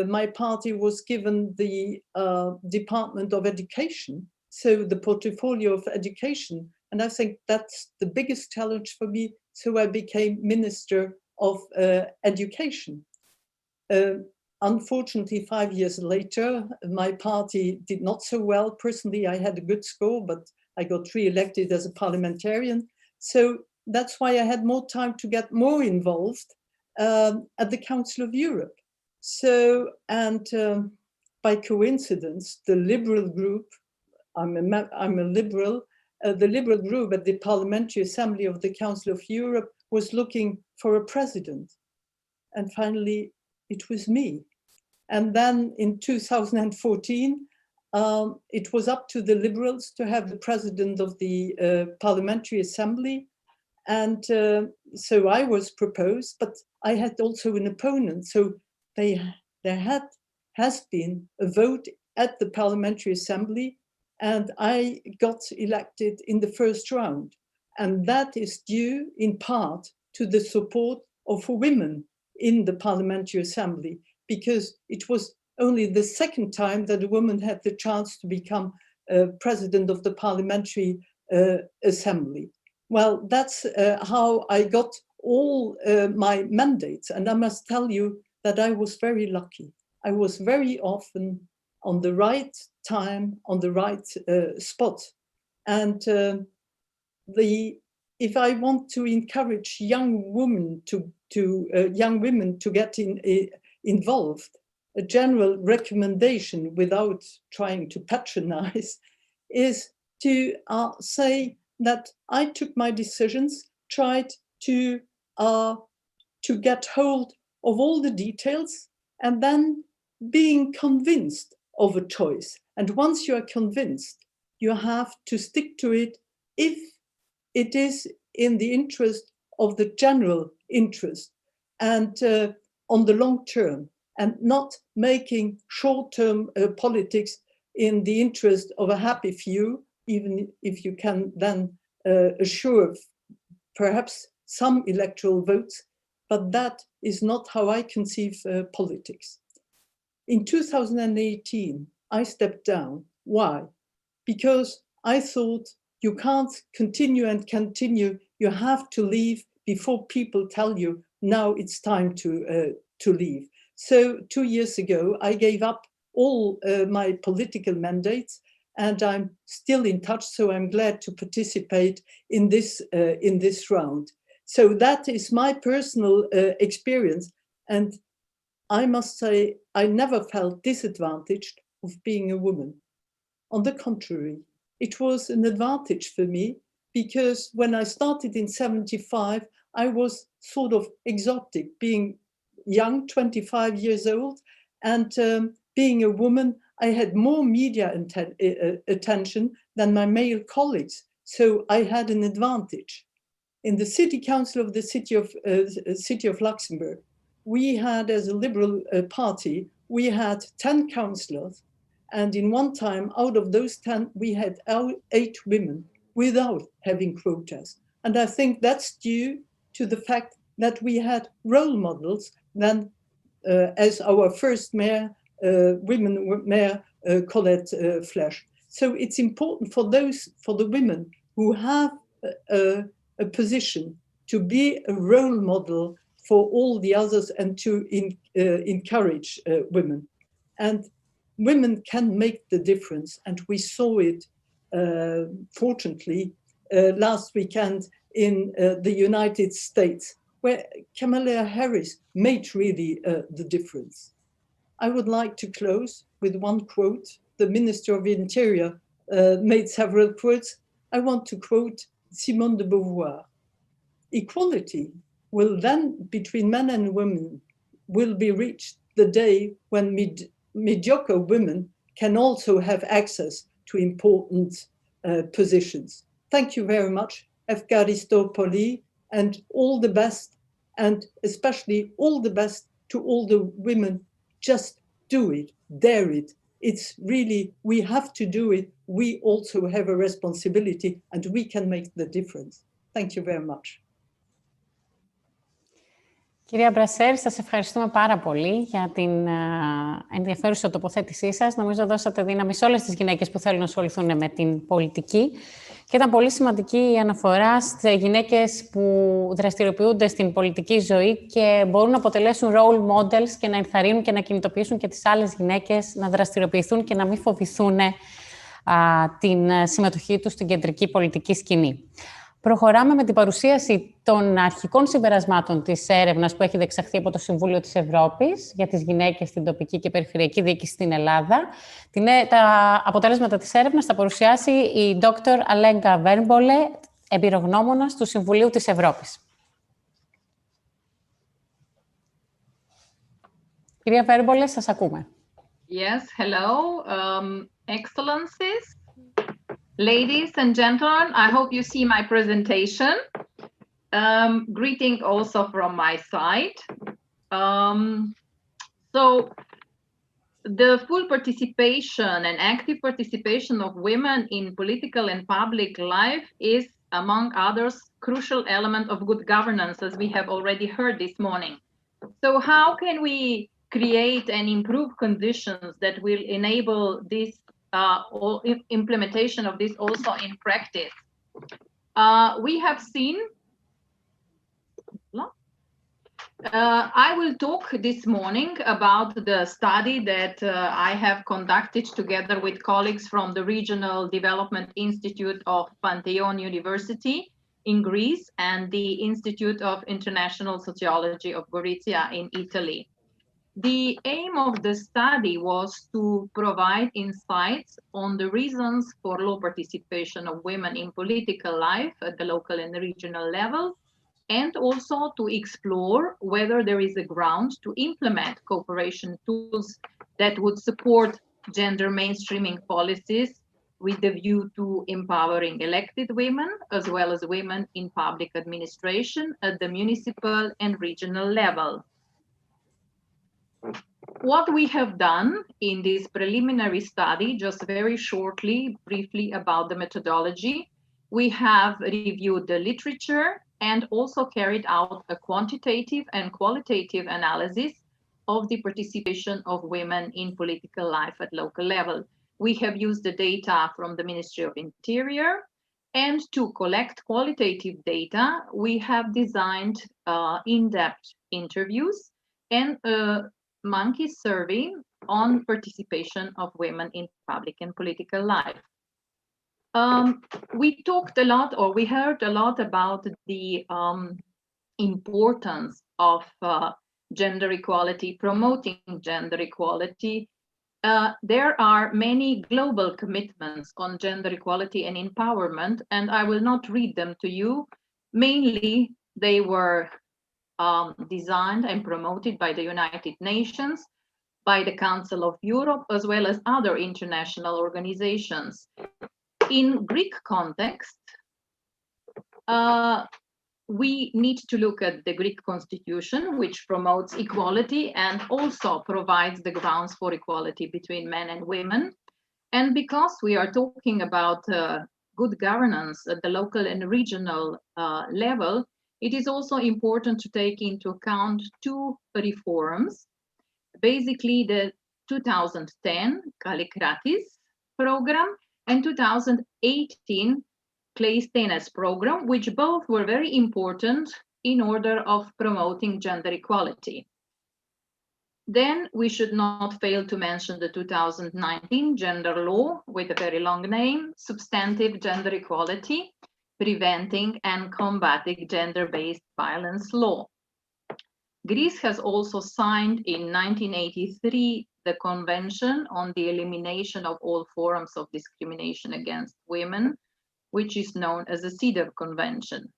my party was given the Department of Education, so the portfolio of education. And I think that's the biggest challenge for me. So I became Minister of Education. Unfortunately, 5 years later, my party did not so well. Personally, I had a good score, but I got re-elected as a parliamentarian. So that's why I had more time to get more involved at the Council of Europe. So, and by coincidence, the Liberal group, I'm a Liberal, the Liberal group at the Parliamentary Assembly of the Council of Europe was looking for a president. And finally, it was me. And then in 2014, it was up to the Liberals to have the president of the Parliamentary Assembly. And so I was proposed, but I had also an opponent. So there has been a vote at the Parliamentary Assembly, and I got elected in the first round. And that is due in part to the support of women in the Parliamentary Assembly, because it was only the second time that a woman had the chance to become president of the Parliamentary Assembly. Well, that's how I got all my mandates. And I must tell you that I was very lucky. I was very often on the right time, on the right spot. And if I want to encourage young women to get involved, a general recommendation, without trying to patronize, is to say that I took my decisions, tried to get hold of all the details, and then being convinced of a choice. And once you are convinced, you have to stick to it if it is in the interest of the general interest and on the long term, and not making short-term politics in the interest of a happy few, even if you can then assure perhaps some electoral votes, but that is not how I conceive politics. In 2018, I stepped down. Why? Because I thought you can't continue and continue. You have to leave before people tell you now it's time to leave. So 2 years ago, I gave up all my political mandates, and I'm still in touch. So I'm glad to participate in this round. So that is my personal experience, and I must say I never felt disadvantaged of being a woman. On the contrary, it was an advantage for me, because when I started in 75, I was sort of exotic, being young, 25 years old, and being a woman, I had more media attention than my male colleagues. So I had an advantage. In the city council of the city of Luxembourg, we had, as a liberal party, we had 10 councillors. And in one time, out of those 10, we had 8 women without having quotas. And I think that's due to the fact that we had role models, then as our first mayor, women mayor, Colette Flesch. So it's important for the women who have a position to be a role model for all the others, and to encourage women. And women can make the difference, and we saw it, fortunately, last weekend in the United States, where Kamala Harris made really the difference. I would like to close with one quote. The Minister of Interior made several quotes. I want to quote Simone de Beauvoir. Equality will then, between men and women, will be reached the day when mediocre women can also have access to important positions. Thank you very much. Evkaristo Poli, and all the best, and especially all the best to all the women. Just do it, dare it. It's really, we have to do it. We also have a responsibility, and we can make the difference. Thank you very much. Κυρία Μπρασέρ, σας ευχαριστούμε πάρα πολύ για την ενδιαφέρουσα τοποθέτησή σας. Νομίζω δώσατε δύναμη σε όλες τις γυναίκες που θέλουν να ασχοληθούν με την πολιτική. Και ήταν πολύ σημαντική η αναφορά σε γυναίκες που δραστηριοποιούνται στην πολιτική ζωή και μπορούν να αποτελέσουν role models και να ενθαρρύνουν και να κινητοποιήσουν και τις άλλες γυναίκες να δραστηριοποιηθούν και να μην φοβηθούν την συμμετοχή τους στην κεντρική πολιτική σκηνή. Προχωράμε με την παρουσίαση των αρχικών συμπερασμάτων της έρευνας που έχει διεξαχθεί από το Συμβούλιο της Ευρώπης για τις γυναίκες στην τοπική και περιφερειακή διοίκηση στην Ελλάδα. Τα αποτέλεσματα της έρευνας θα παρουσιάσει η Dr. Alenka Βέρμπολε, εμπειρογνώμονας του Συμβουλίου της Ευρώπης. Κυρία Βέρμπολε, σας ακούμε. Yes, hello, excellencies. Ladies and gentlemen, I hope you see my presentation. Greeting also from my side. So the full participation and active participation of women in political and public life is, among others, crucial element of good governance, as we have already heard this morning. So how can we create and improve conditions that will enable this implementation of this also in practice? We have seen, I will talk this morning about the study that I have conducted together with colleagues from the Regional Development Institute of Pantheon University in Greece and the Institute of International Sociology of Gorizia in Italy. The aim of the study was to provide insights on the reasons for low participation of women in political life at the local and regional level, and also to explore whether there is a ground to implement cooperation tools that would support gender mainstreaming policies with the view to empowering elected women, as well as women in public administration at the municipal and regional level. What we have done in this preliminary study, just very shortly, briefly about the methodology, we have reviewed the literature, and also carried out a quantitative and qualitative analysis of the participation of women in political life at local level. We have used the data from the Ministry of Interior, and to collect qualitative data, we have designed in-depth interviews and a monkey survey on participation of women in public and political life. We talked a lot, or we heard a lot about the importance of gender equality, promoting gender equality. There are many global commitments on gender equality and empowerment, and I will not read them to you. Mainly, they were designed and promoted by the United Nations, by the Council of Europe, as well as other international organizations. In Greek context, we need to look at the Greek constitution, which promotes equality and also provides the grounds for equality between men and women. And because we are talking about good governance at the local and regional level, it is also important to take into account two reforms. Basically, the 2010 Kallikratis program and 2018 Cleisthenes program, which both were very important in order of promoting gender equality. Then we should not fail to mention the 2019 gender law with a very long name, Substantive Gender Equality, Preventing and Combating Gender-Based Violence Law. Greece has also signed in 1983 the Convention on the Elimination of All Forms of Discrimination Against Women, which is known as the CEDAW Convention.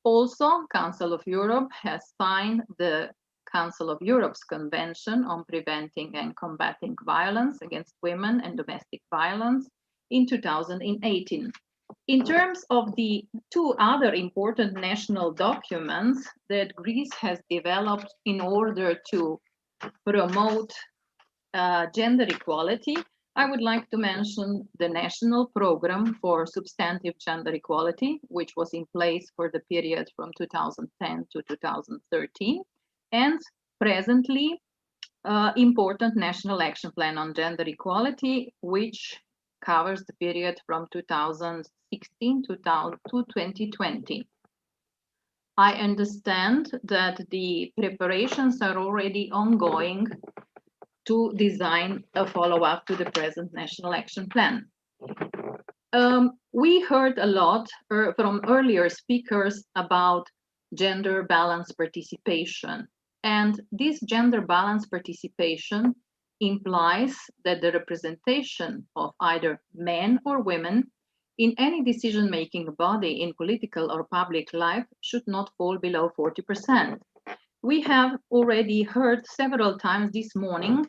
Also, Council of Europe has signed the Council of Europe's Convention on Preventing and Combating Violence Against Women and Domestic Violence in 2018. In terms of the two other important national documents that Greece has developed in order to promote gender equality, I would like to mention the National Program for Substantive Gender Equality, which was in place for the period from 2010 to 2013, and presently important National Action Plan on Gender Equality, which covers the period from 2016 to 2020. I understand that the preparations are already ongoing to design a follow-up to the present National Action Plan. We heard a lot from earlier speakers about gender balanced participation. And this gender balanced participation implies that the representation of either men or women in any decision-making body in political or public life should not fall below 40%. We have already heard several times this morning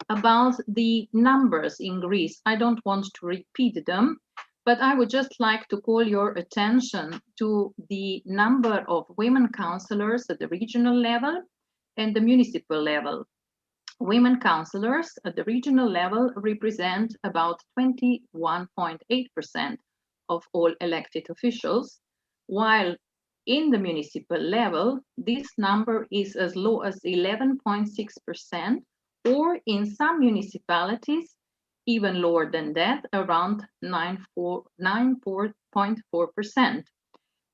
about the numbers in Greece. I don't want to repeat them, but I would just like to call your attention to the number of women councillors at the regional level and the municipal level. Women councillors at the regional level represent about 21.8% of all elected officials, while in the municipal level, this number is as low as 11.6%, or in some municipalities, even lower than that, around 9.4%.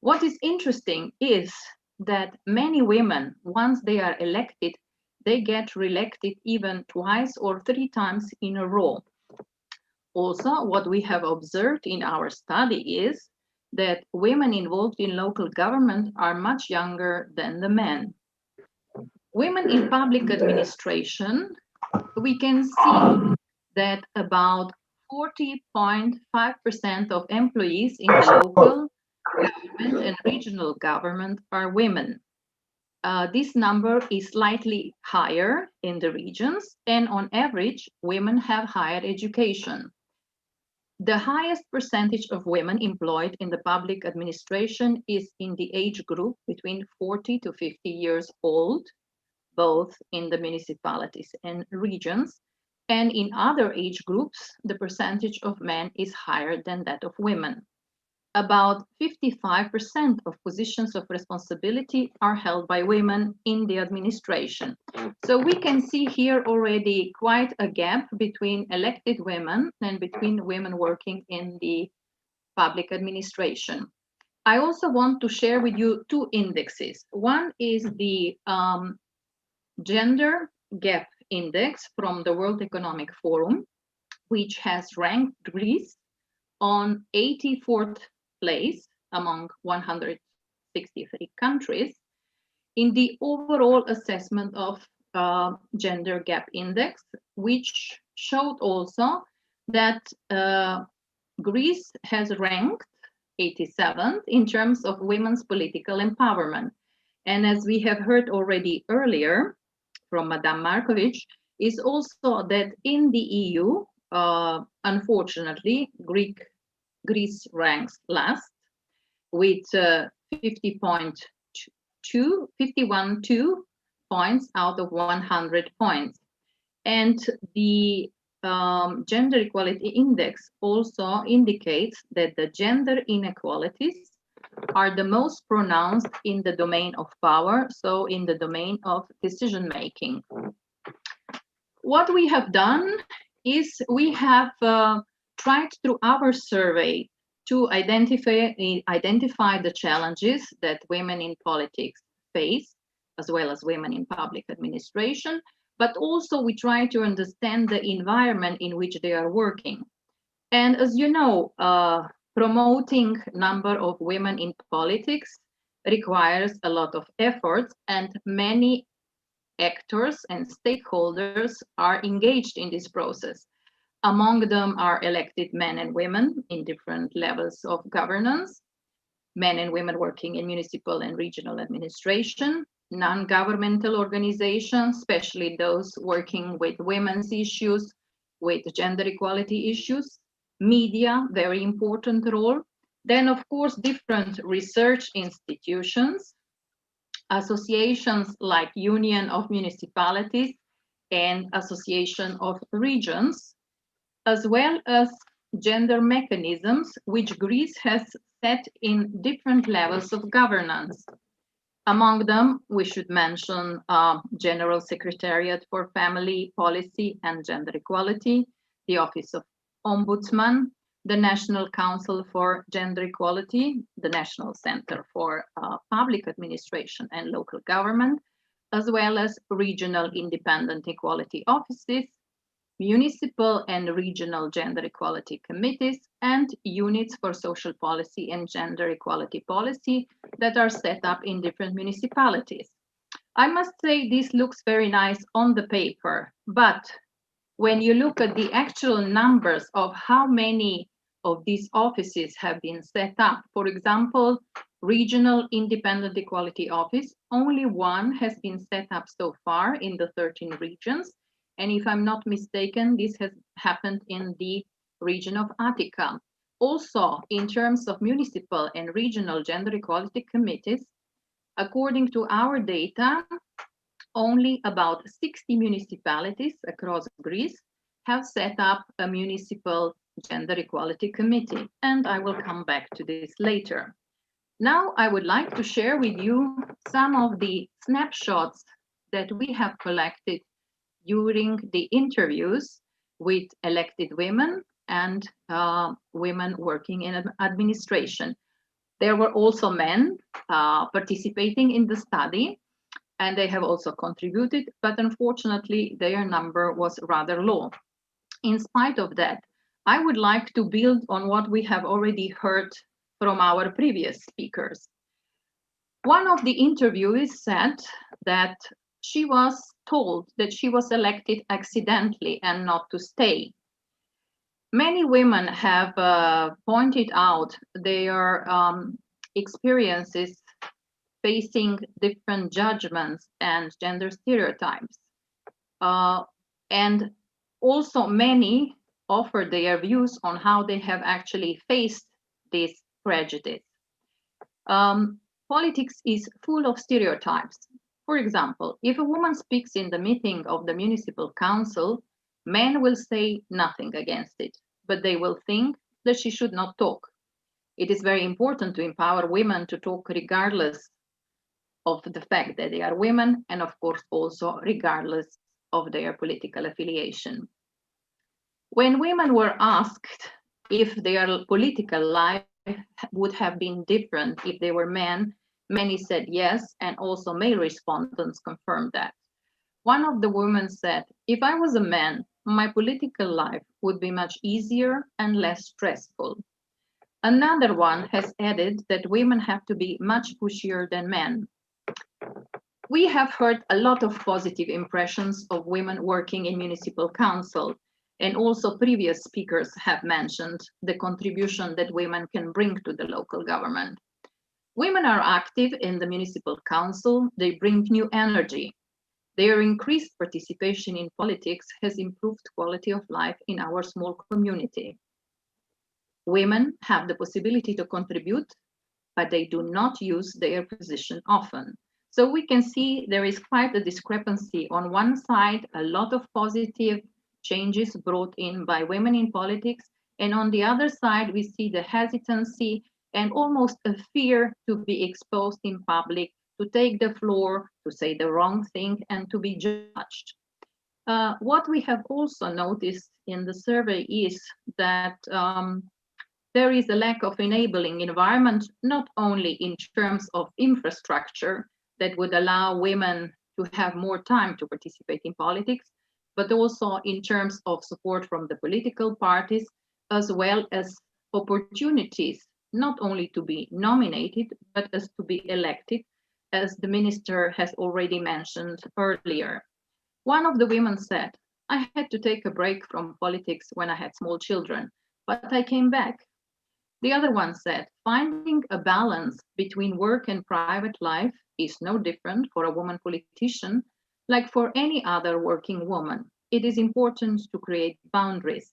What is interesting is that many women, once they are elected, they get re-elected even twice or three times in a row. Also, what we have observed in our study is that women involved in local government are much younger than the men. Women in public administration, we can see that about 40.5% of employees in the local government and regional government are women. This number is slightly higher in the regions, and on average, women have higher education. The highest percentage of women employed in the public administration is in the age group between 40 to 50 years old, both in the municipalities and regions. And in other age groups, the percentage of men is higher than that of women. about 55% of positions of responsibility are held by women in the administration. So we can see here already quite a gap between elected women and between women working in the public administration. I also want to share with you two indexes. One is the Gender Gap Index from the World Economic Forum, which has ranked Greece on 84th place among 163 countries in the overall assessment of Gender Gap Index, which showed also that Greece has ranked 87th in terms of women's political empowerment. And as we have heard already earlier from Madame Markovic, is also that in the EU, unfortunately, Greece ranks last with 51.2 points out of 100 points. And the Gender Equality Index also indicates that the gender inequalities are the most pronounced in the domain of power, so in the domain of decision making. What we have done is we have tried through our survey to identify the challenges that women in politics face, as well as women in public administration, but also we try to understand the environment in which they are working. And as you know, promoting number of women in politics requires a lot of effort, and many actors and stakeholders are engaged in this process. Among them are elected men and women in different levels of governance, men and women working in municipal and regional administration, non-governmental organizations, especially those working with women's issues, with gender equality issues, media, very important role. Then, of course, different research institutions, associations like Union of Municipalities and Association of Regions, as well as gender mechanisms which Greece has set in different levels of governance. Among them, we should mention General Secretariat for Family Policy and Gender Equality, the Office of Ombudsman, the National Council for Gender Equality, the National Center for Public Administration and Local Government, as well as regional independent equality offices, municipal and regional gender equality committees, and units for social policy and gender equality policy that are set up in different municipalities. I must say this looks very nice on the paper, but when you look at the actual numbers of how many of these offices have been set up, for example, Regional Independent Equality Office, only one has been set up so far in the 13 regions. And if I'm not mistaken, this has happened in the region of Attica. Also, in terms of municipal and regional gender equality committees, according to our data, only about 60 municipalities across Greece have set up a municipal gender equality committee, and I will come back to this later. Now, I would like to share with you some of the snapshots that we have collected during the interviews with elected women and women working in administration. There were also men participating in the study, and they have also contributed, but unfortunately their number was rather low. In spite of that, I would like to build on what we have already heard from our previous speakers. One of the interviewees said that she was told that she was elected accidentally and not to stay. Many women have pointed out their experiences facing different judgments and gender stereotypes. And also many offer their views on how they have actually faced this prejudice. Politics is full of stereotypes. For example, if a woman speaks in the meeting of the municipal council, men will say nothing against it, but they will think that she should not talk. It is very important to empower women to talk regardless of the fact that they are women, and of course also regardless of their political affiliation. When women were asked if their political life would have been different if they were men, many said yes, and also male respondents confirmed that. One of the women said, "If I was a man, my political life would be much easier and less stressful." Another one has added that women have to be much pushier than men. We have heard a lot of positive impressions of women working in municipal council, and also previous speakers have mentioned the contribution that women can bring to the local government. Women are active in the municipal council, they bring new energy. Their increased participation in politics has improved quality of life in our small community. Women have the possibility to contribute, but they do not use their position often. So we can see there is quite a discrepancy. On one side, a lot of positive changes brought in by women in politics, and on the other side, we see the hesitancy and almost a fear to be exposed in public, to take the floor, to say the wrong thing, and to be judged. What we have also noticed in the survey is that there is a lack of enabling environment, not only in terms of infrastructure that would allow women to have more time to participate in politics, but also in terms of support from the political parties, as well as opportunities, not only to be nominated, but as to be elected, as the minister has already mentioned earlier. One of the women said, "I had to take a break from politics when I had small children, but I came back." The other one said, "Finding a balance between work and private life is no different for a woman politician like for any other working woman. It is important to create boundaries."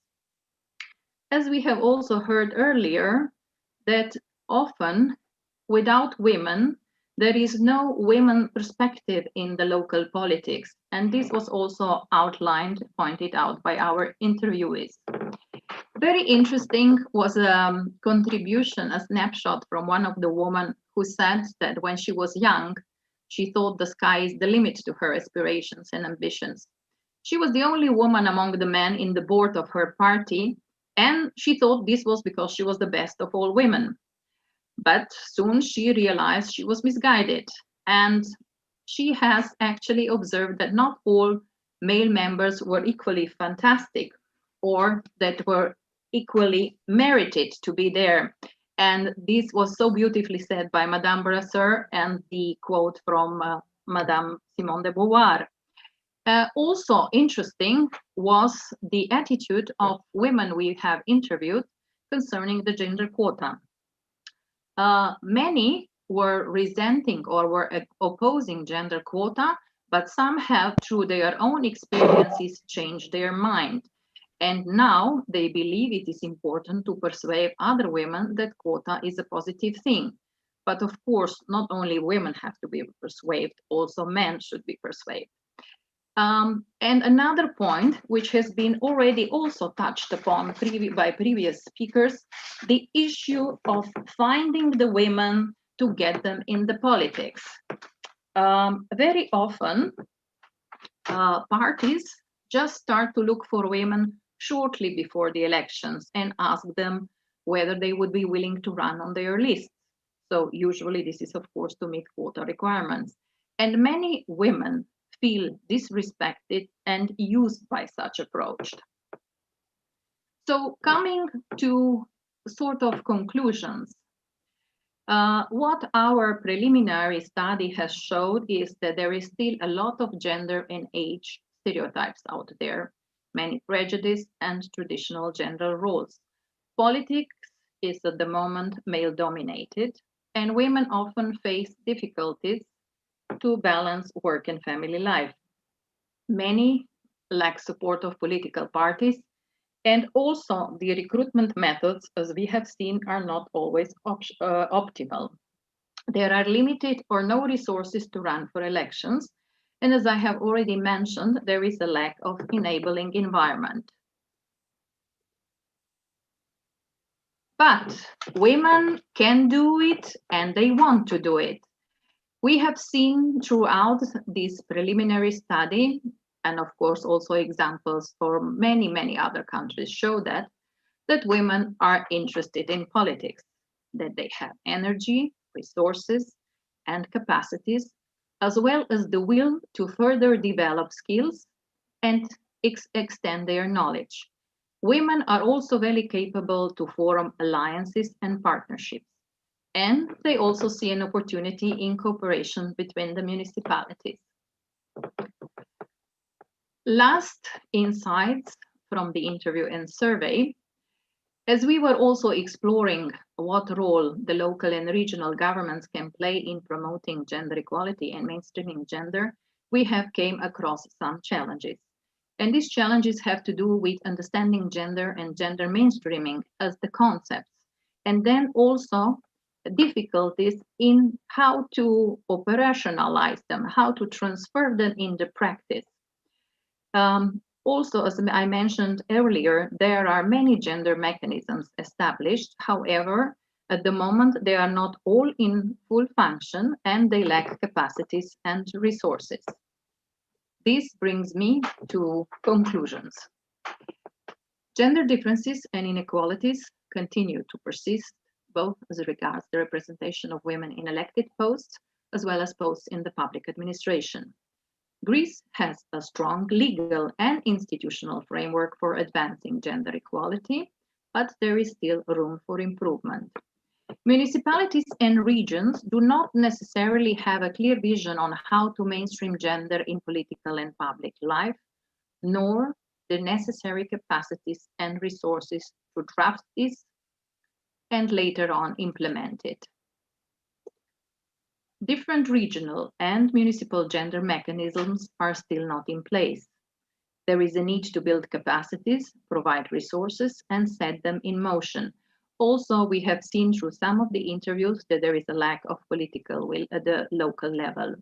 As we have also heard earlier, that often without women, there is no women perspective in the local politics. And this was also outlined, pointed out by our interviewees. Very interesting was a contribution, a snapshot from one of the women who said that when she was young, she thought the sky is the limit to her aspirations and ambitions. She was the only woman among the men in the board of her party, and she thought this was because she was the best of all women. But soon she realized she was misguided, and she has actually observed that not all male members were equally fantastic or that were equally merited to be there. And this was so beautifully said by Madame Brasseur and the quote from Madame Simone de Beauvoir. Also interesting was the attitude of women we have interviewed concerning the gender quota. Many were resenting or were opposing gender quota, but some have, through their own experiences, changed their mind. And now they believe it is important to persuade other women that quota is a positive thing. But of course, not only women have to be persuaded, also men should be persuaded. And another point, which has been already also touched upon by previous speakers, the issue of finding the women to get them in the politics. Very often, parties just start to look for women shortly before the elections and ask them whether they would be willing to run on their list. So usually this is, of course, to meet quota requirements. And many women feel disrespected and used by such approach. So coming to sort of conclusions, what our preliminary study has showed is that there is still a lot of gender and age stereotypes out there, many prejudice and traditional gender roles. Politics is at the moment male dominated, and women often face difficulties to balance work and family life. Many lack support of political parties, and also the recruitment methods, as we have seen, are not always optimal. There are limited or no resources to run for elections, and as I have already mentioned, there is a lack of enabling environment. But women can do it and they want to do it. We have seen throughout this preliminary study, and of course also examples for many, many other countries show that women are interested in politics, that they have energy, resources, and capacities, as well as the will to further develop skills and extend their knowledge. Women are also very capable to form alliances and partnerships. And they also see an opportunity in cooperation between the municipalities. Last insights from the interview and survey, as we were also exploring what role the local and regional governments can play in promoting gender equality and mainstreaming gender, we have came across some challenges. And these challenges have to do with understanding gender and gender mainstreaming as the concepts, and then also difficulties in how to operationalize them, how to transfer them into practice. Also, as I mentioned earlier, there are many gender mechanisms established. However, at the moment, they are not all in full function and they lack capacities and resources. This brings me to conclusions. Gender differences and inequalities continue to persist, both as regards the representation of women in elected posts, as well as posts in the public administration. Greece has a strong legal and institutional framework for advancing gender equality, but there is still room for improvement. Municipalities and regions do not necessarily have a clear vision on how to mainstream gender in political and public life, nor the necessary capacities and resources to draft this and later on implement it. Different regional and municipal gender mechanisms are still not in place. There is a need to build capacities, provide resources, and set them in motion. Also, we have seen through some of the interviews that there is a lack of political will at the local level.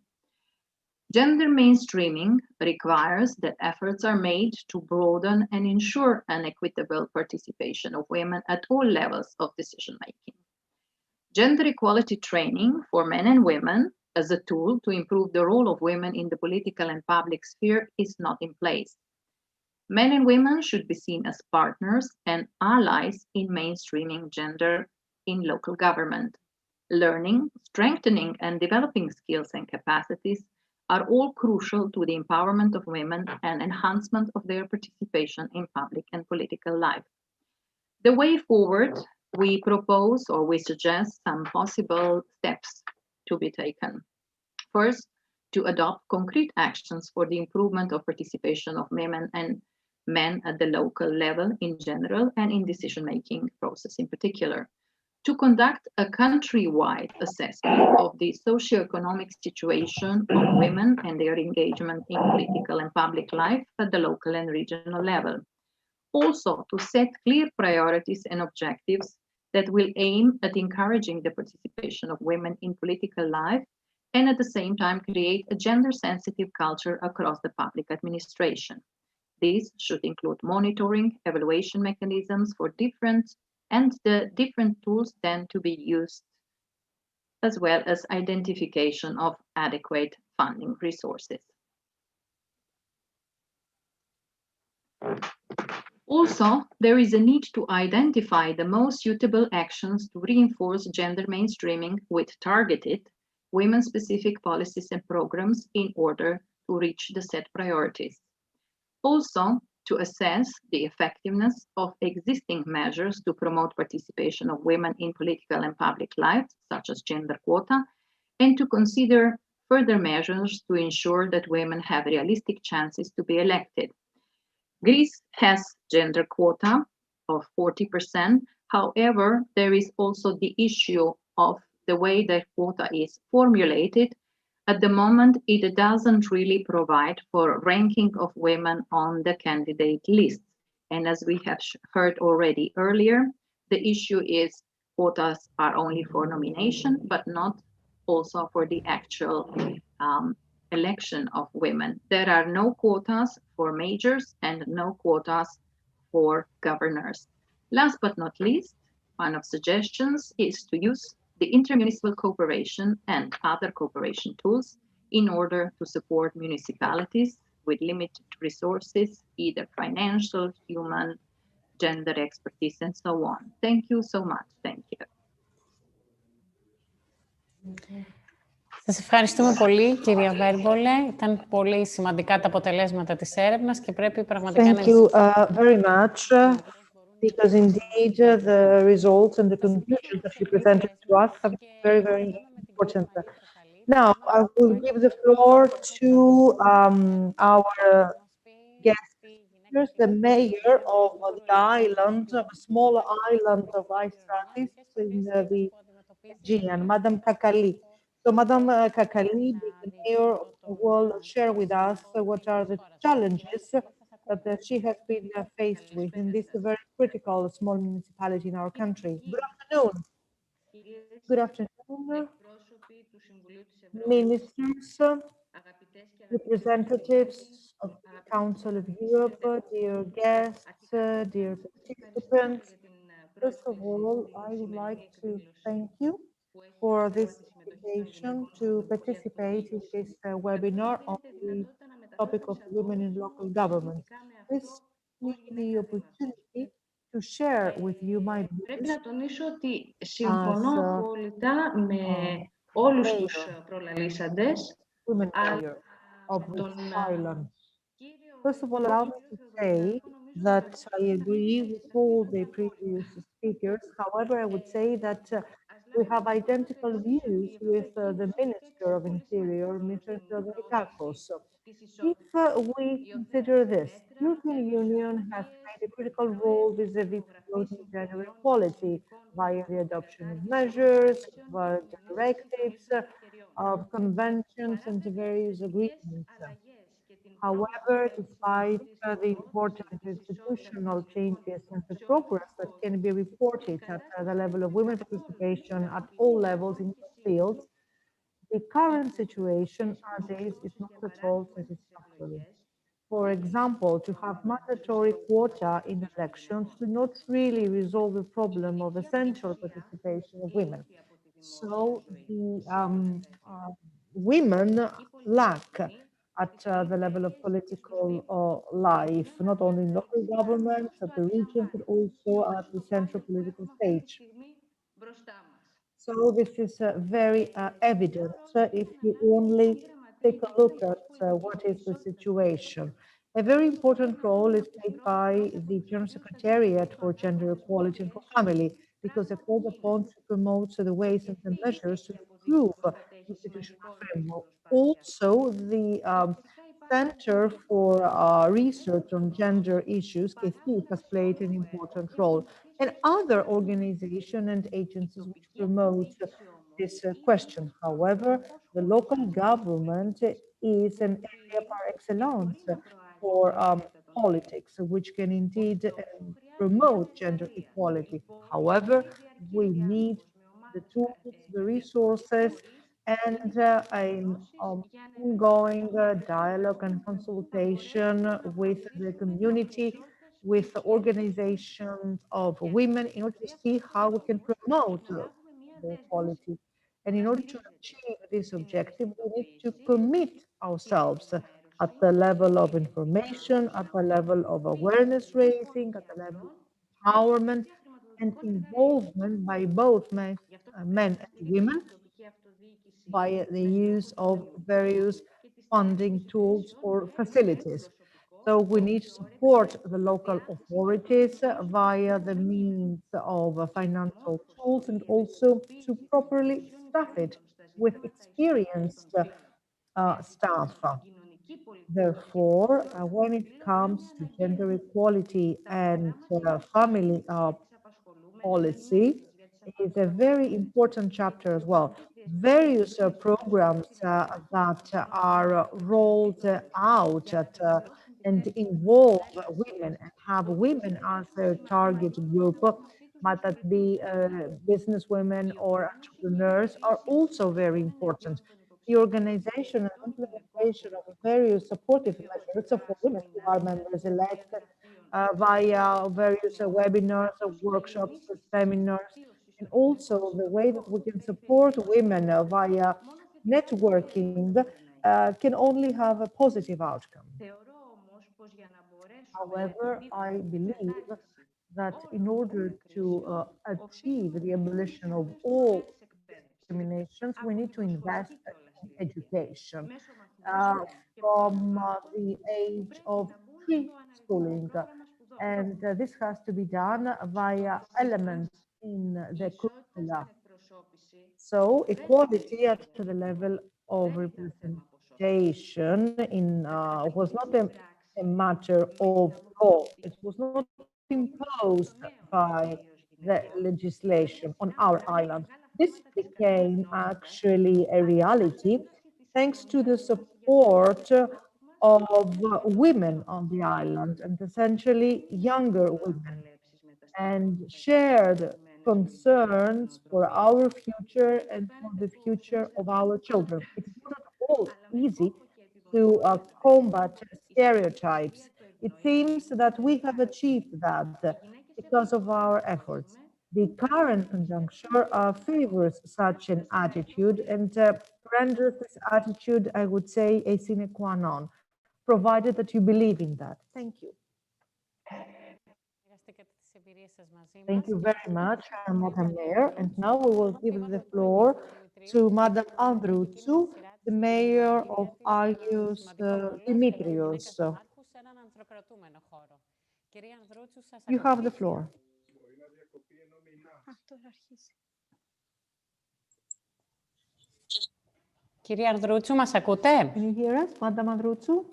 Gender mainstreaming requires that efforts are made to broaden and ensure an equitable participation of women at all levels of decision-making. Gender equality training for men and women as a tool to improve the role of women in the political and public sphere is not in place. Men and women should be seen as partners and allies in mainstreaming gender in local government. Learning, strengthening, and developing skills and capacities are all crucial to the empowerment of women and enhancement of their participation in public and political life. The way forward, we propose or we suggest some possible steps to be taken. First, to adopt concrete actions for the improvement of participation of women and men at the local level in general and in decision-making process in particular. To conduct a country-wide assessment of the socio-economic situation of women and their engagement in political and public life at the local and regional level. Also, to set clear priorities and objectives that will aim at encouraging the participation of women in political life and at the same time create a gender-sensitive culture across the public administration. This should include monitoring, evaluation mechanisms for different tools then to be used, as well as identification of adequate funding resources. Also, there is a need to identify the most suitable actions to reinforce gender mainstreaming with targeted women-specific policies and programs in order to reach the set priorities. Also, to assess the effectiveness of existing measures to promote participation of women in political and public life, such as gender quota, and to consider further measures to ensure that women have realistic chances to be elected. Greece has gender quota of 40%. However, there is also the issue of the way that quota is formulated. At the moment, it doesn't really provide for ranking of women on the candidate list. And as we have heard already earlier, the issue is quotas are only for nomination, but not also for the actual election of women. There are no quotas for majors and no quotas for governors. Last but not least, One of suggestions is to use the intermunicipal cooperation and other cooperation tools in order to support municipalities with limited resources, either financial, human, gender expertise, and so on. Thank you so much. Thank you. Σας ευχαριστούμε πολύ, κυρία Βέρμπολε. Ήταν πολύ σημαντικά τα αποτελέσματα της έρευνας και πρέπει πραγματικά να... Thank you very much, because indeed the results and the conclusions that you presented to us have been very, very important. Now, I will give the floor to our guest speakers, the mayor of the island, of a small island of Istratis in the Aegean, Madam Kakali. So Madam Kakali, the mayor, will share with us what are the challenges that she has been faced with in this very critical small municipality in our country. Good afternoon. Good afternoon, ministers, representatives of the Council of Europe, dear guests, dear participants. First of all, I would like to thank you for this invitation to participate in this webinar on the topic of women in local government. This gives me the opportunity to share with you my Πρέπει views να τονίσω ότι as συμφωνώ απόλυτα με όλους τους προλαλήσαντες, women αλλά mayor of this τον island. First of all, allow me to say that I agree with all the previous speakers. However, I would say that we have identical views with the Minister of Interior, Mr. Theodorakakos. If we consider this, European Union has played a critical role vis-à-vis promoting gender equality via the adoption of measures, of directives, of conventions, and various agreements. However, despite the important institutional changes and the progress that can be reported at the level of women participation at all levels in all fields, the current situation nowadays is not at all satisfactory. For example, to have mandatory quota in elections do not really resolve the problem of essential participation of women. So the women lack at the level of political life, not only in local governments, at the region, but also at the central political stage. So this is very evident if you only take a look at what is the situation. A very important role is played by the General Secretariat for Gender Equality and for Family, because they called upon to promote the ways and the measures to improve institutional framework. Also, the Center for Research on Gender Issues, KESI, has played an important role, and other organizations and agencies which promote this question. However, the local government is an area par excellence for politics, which can indeed promote gender equality. However, we need the tools, the resources, and an ongoing dialogue and consultation with the community, with the organizations of women, in order to see how we can promote the equality. And in order to achieve this objective, we need to commit ourselves at the level of information, at the level of awareness raising, at the level of empowerment and involvement by both men and women via the use of various funding tools or facilities. So we need to support the local authorities via the means of financial tools and also to properly staff it with experienced staff. Therefore, when it comes to gender equality and family policy, is a very important chapter as well. Various programs that are rolled out and involve women and have women as their target group, but that be businesswomen or entrepreneurs, are also very important. The organization and implementation of various supportive measures for women who are members elect via various webinars, workshops, seminars, and also the way that we can support women via networking can only have a positive outcome. However, I believe that in order to achieve the abolition of all discriminations, we need to invest in education from the age of preschooling. And this has to be done via elements in the curricula. So equality at the level of representation was not a matter of law. It was not imposed by the legislation on our island. This became actually a reality thanks to the support of women on the island, and essentially younger women, and shared concerns for our future and for the future of our children. It's not at all easy to combat stereotypes. It seems that we have achieved that because of our efforts. The current conjuncture favors such an attitude and renders this attitude, I would say, a sine qua non, provided that you believe in that. Thank you. Thank you very much, Madam Mayor. And now we will give the floor to Madam Androutsou, the Mayor of Agios Dimitrios. You have the floor. Κυρία Ανδρούτσου, μας ακούτε? Can you hear us, Madam Androutsou?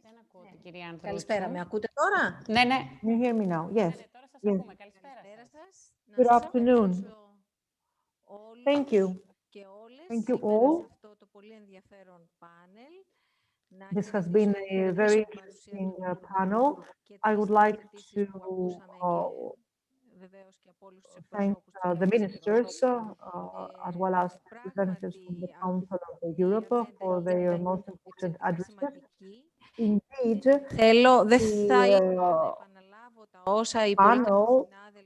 Δεν ακούω την κυρία Ανδρούτσου. Καλησπέρα, με ακούτε τώρα? Ναι, ναι. Can you hear me now? Yes. Τώρα σας Yes. ακούμε. Καλησπέρα σας. Good afternoon. Thank you. Thank you all. This has been a very interesting panel. I would like to thank the ministers as well as representatives from the Council of Europe for their most important addresses. Indeed, the panel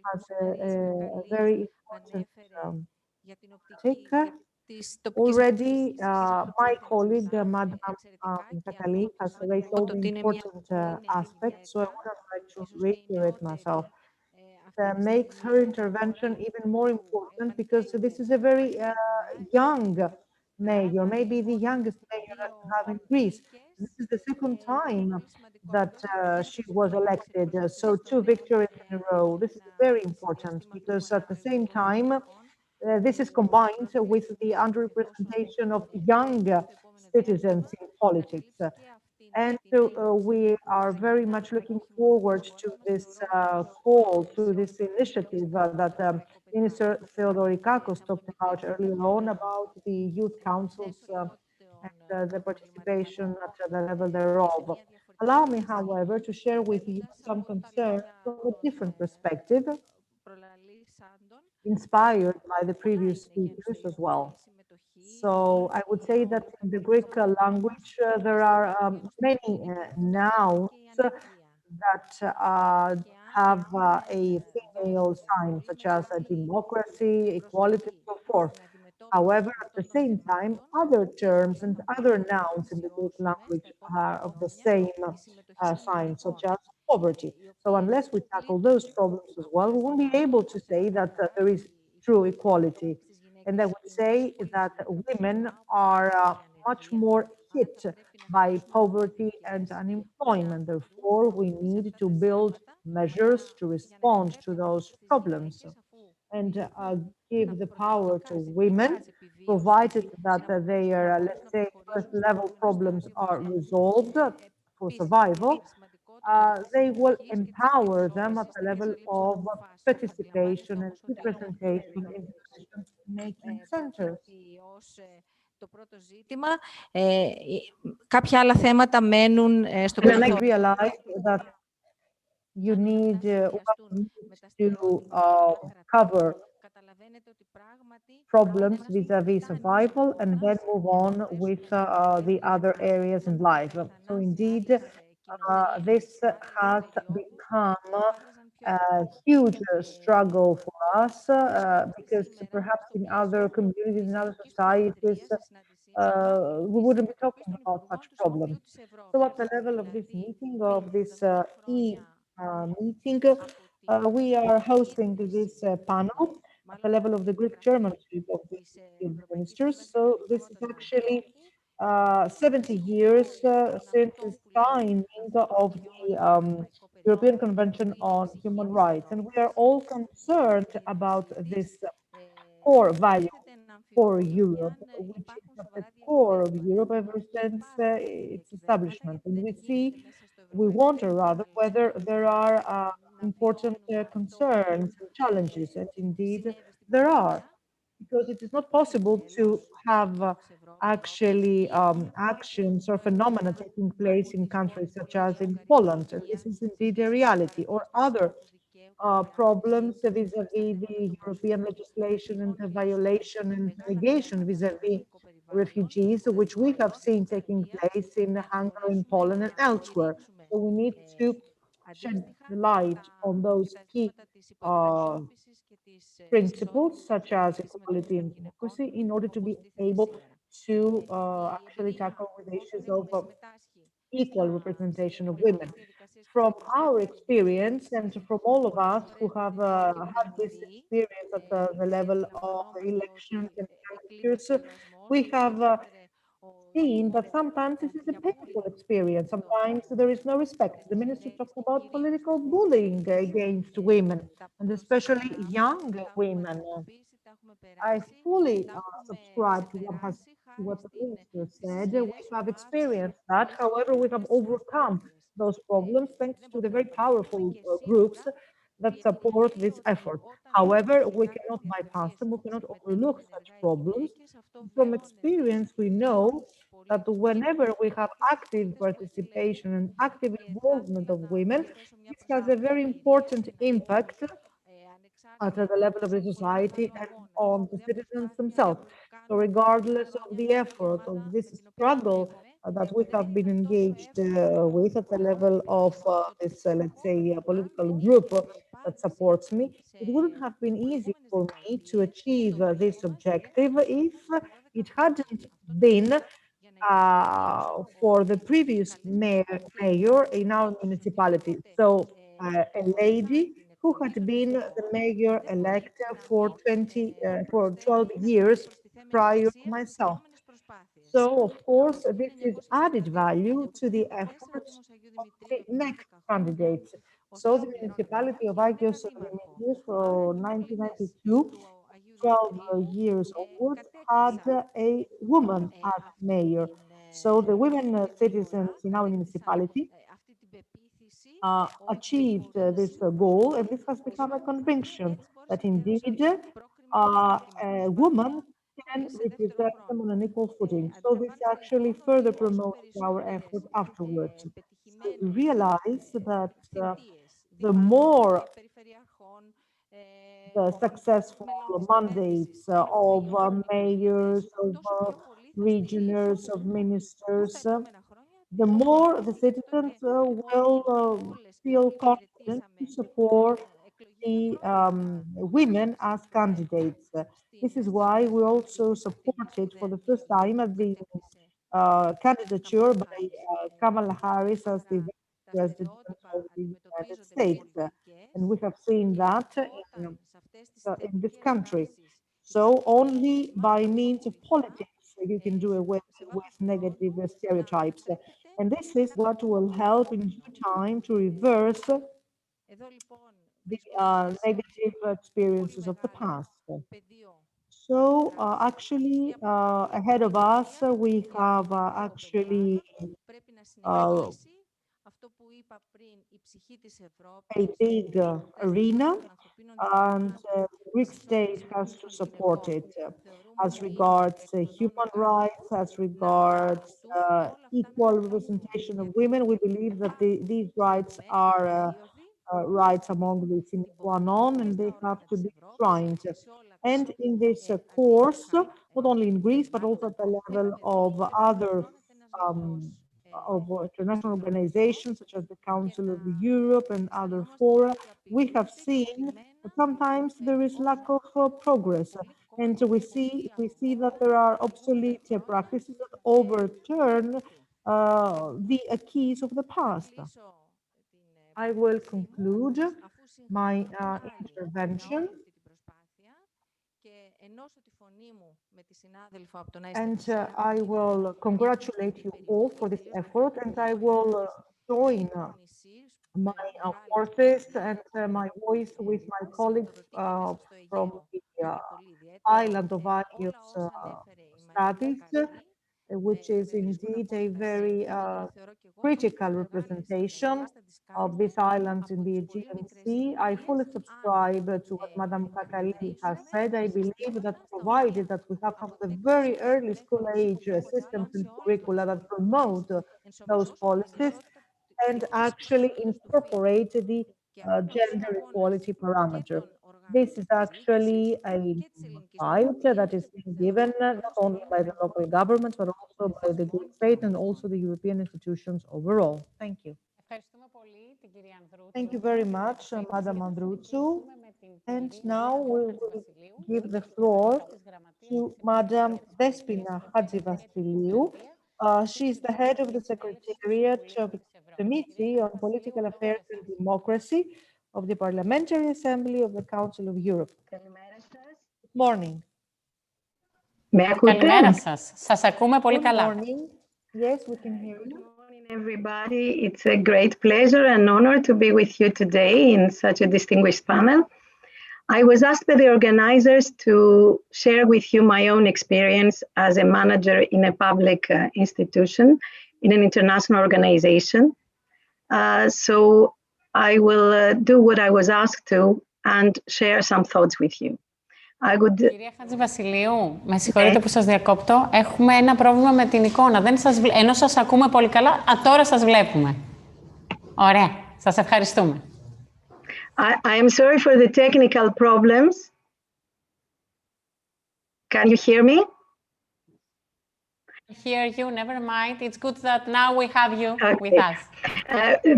has a very important topic. Already, my colleague, Madam Katali, has raised all the important aspects, so I wouldn't like to reiterate myself. Makes her intervention even more important because this is a very young mayor, maybe the youngest mayor that we have in Greece. This is the second time that she was elected, so 2 victories in a row. This is very important because at the same time, this is combined with the underrepresentation of young citizens in politics. And we are very much looking forward to this call, to this initiative that Minister Theodorikakos talked about earlier on, about the youth councils and the participation at the level thereof. Allow me, however, to share with you some concerns from a different perspective, inspired by the previous speakers as well. So I would say that in the Greek language, there are many nouns that have a female sign, such as democracy, equality, and so forth. However, at the same time, other terms and other nouns in the Greek language are of the same sign, such as poverty. So unless we tackle those problems as well, we won't be able to say that there is true equality. And I would say that women are much more hit by poverty and unemployment. Therefore, we need to build measures to respond to those problems and give the power to women, provided that their, let's say, first-level problems are resolved for survival. They will empower them at the level of participation and representation in decision-making centers. Κάποια άλλα θέματα μένουν στο περιθώριο. I realize that you need to cover problems vis-a-vis survival and then move on with the other areas in life. So indeed, this has become a huge struggle for us because perhaps in other communities, in other societies, we wouldn't be talking about such problems. So at the level of this meeting, of this meeting, we are hosting this panel at the level of the Greek chairmanship of the European ministers. So this is actually 70 years since the signing of the European Convention on Human Rights. And we are all concerned about this core value for Europe, which is at the core of Europe ever since its establishment. And we wonder rather whether there are important concerns and challenges, and indeed there are, because it is not possible to have actually actions or phenomena taking place in countries such as in Poland, and this is indeed a reality, or other problems vis-a-vis the European legislation and the violation and negation vis-a-vis refugees, which we have seen taking place in Hungary, in Poland, and elsewhere. So we need to shed the light on those key principles, such as equality and democracy, in order to be able to actually tackle with issues of equal representation of women. From our experience and from all of us who have had this experience at the level of elections and candidatures, we have seen that sometimes this is a painful experience. Sometimes there is no respect. The minister talked about political bullying against women, and especially young women. I fully subscribe to what the minister said. We have experienced that. However, we have overcome those problems thanks to the very powerful groups that support this effort. However, we cannot bypass them. We cannot overlook such problems. From experience, we know that whenever we have active participation and active involvement of women, this has a very important impact at the level of the society and on the citizens themselves. So regardless of the effort of this struggle that we have been engaged with at the level of this, let's say, political group that supports me, it wouldn't have been easy for me to achieve this objective if it hadn't been for the previous mayor in our municipality. So a lady who had been the mayor-elect for 12 years prior to myself. So, of course, this is added value to the efforts of the next candidates. So, the municipality of Agios Remedios for 1992, 12 years old, had a woman as mayor. So, the women citizens in our municipality achieved this goal, and this has become a conviction that indeed a woman can represent them on an equal footing. So this actually further promotes our effort afterwards. So we realize that the more the successful mandates of mayors, of regioners, of ministers, the more the citizens will feel confident to support the women as candidates. This is why we also supported for the first time at the candidature by Kamala Harris as the Vice President of the United States. And we have seen that in this country. So only by means of politics you can do away with negative stereotypes. And this is what will help in due time to reverse the negative experiences of the past. So actually, ahead of us, we have actually a big arena, and the Greek state has to support it as regards human rights, as regards equal representation of women. We believe that these rights are rights among the sine qua non, and they have to be enshrined. And in this course, not only in Greece, but also at the level of other of international organizations such as the Council of Europe and other fora, we have seen that sometimes there is lack of progress. And so we see that there are obsolete practices that overturn the acquis of the past. I will conclude my intervention. And I will congratulate you all for this effort, and I will join my forces and my voice with my colleagues from the island of Ionios studies, which is indeed a very critical representation of these islands in the Aegean Sea. I fully subscribe to what Madame Kakali has said. I believe that provided that we have from the very early school age systems and curricula that promote those policies and actually incorporate the gender equality parameter. This is actually a right that is being given not only by the local governments, but also by the Greek state and also the European institutions overall. Thank you. Thank you very much, Madam Androutsou. And now we will give the floor to Madam Despina Hadjivasiliou. She is the head of the Secretariat of the Committee on Political Affairs and Democracy of the Parliamentary Assembly of the Council of Europe. Good morning. Καλημέρα σας. Σας ακούμε πολύ καλά. Good morning. Yes, we can hear you. Good morning, everybody. It's a great pleasure and honor to be with you today in such a distinguished panel. I was asked by the organizers to share with you my own experience as a manager in a public institution, in an international organization. So I will do what I was asked to and share some thoughts with you. Κυρία Χατζηβασιλείου, με συγχωρείτε που σας διακόπτω. Έχουμε ένα πρόβλημα με την εικόνα. Ενώ σας ακούμε πολύ καλά, τώρα σας βλέπουμε. Ωραία. Σας ευχαριστούμε. I am sorry for the technical problems. Can you hear me? Hear you, never mind. It's good that now we have you with us.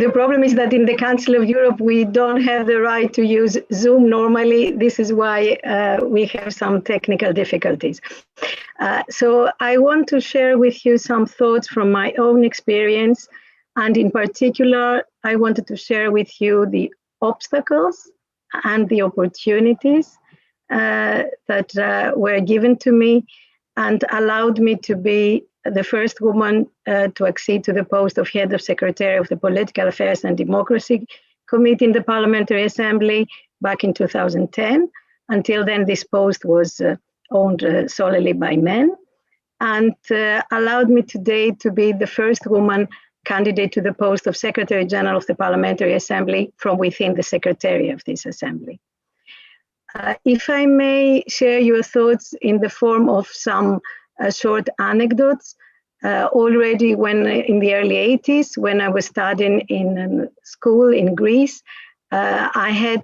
The problem is that in the Council of Europe, we don't have the right to use Zoom normally. This is why we have some technical difficulties. So I want to share with you some thoughts from my own experience. And in particular, I wanted to share with you the obstacles and the opportunities that were given to me and allowed me to be the first woman to accede to the post of head of Secretary of the Political Affairs and Democracy Committee in the Parliamentary Assembly back in 2010. Until then, this post was owned solely by men, and allowed me today to be the first woman candidate to the post of Secretary General of the Parliamentary Assembly from within the Secretary of this Assembly. If I may share your thoughts in the form of some short anecdotes, already when in the early 80s, when I was studying in school in Greece, I had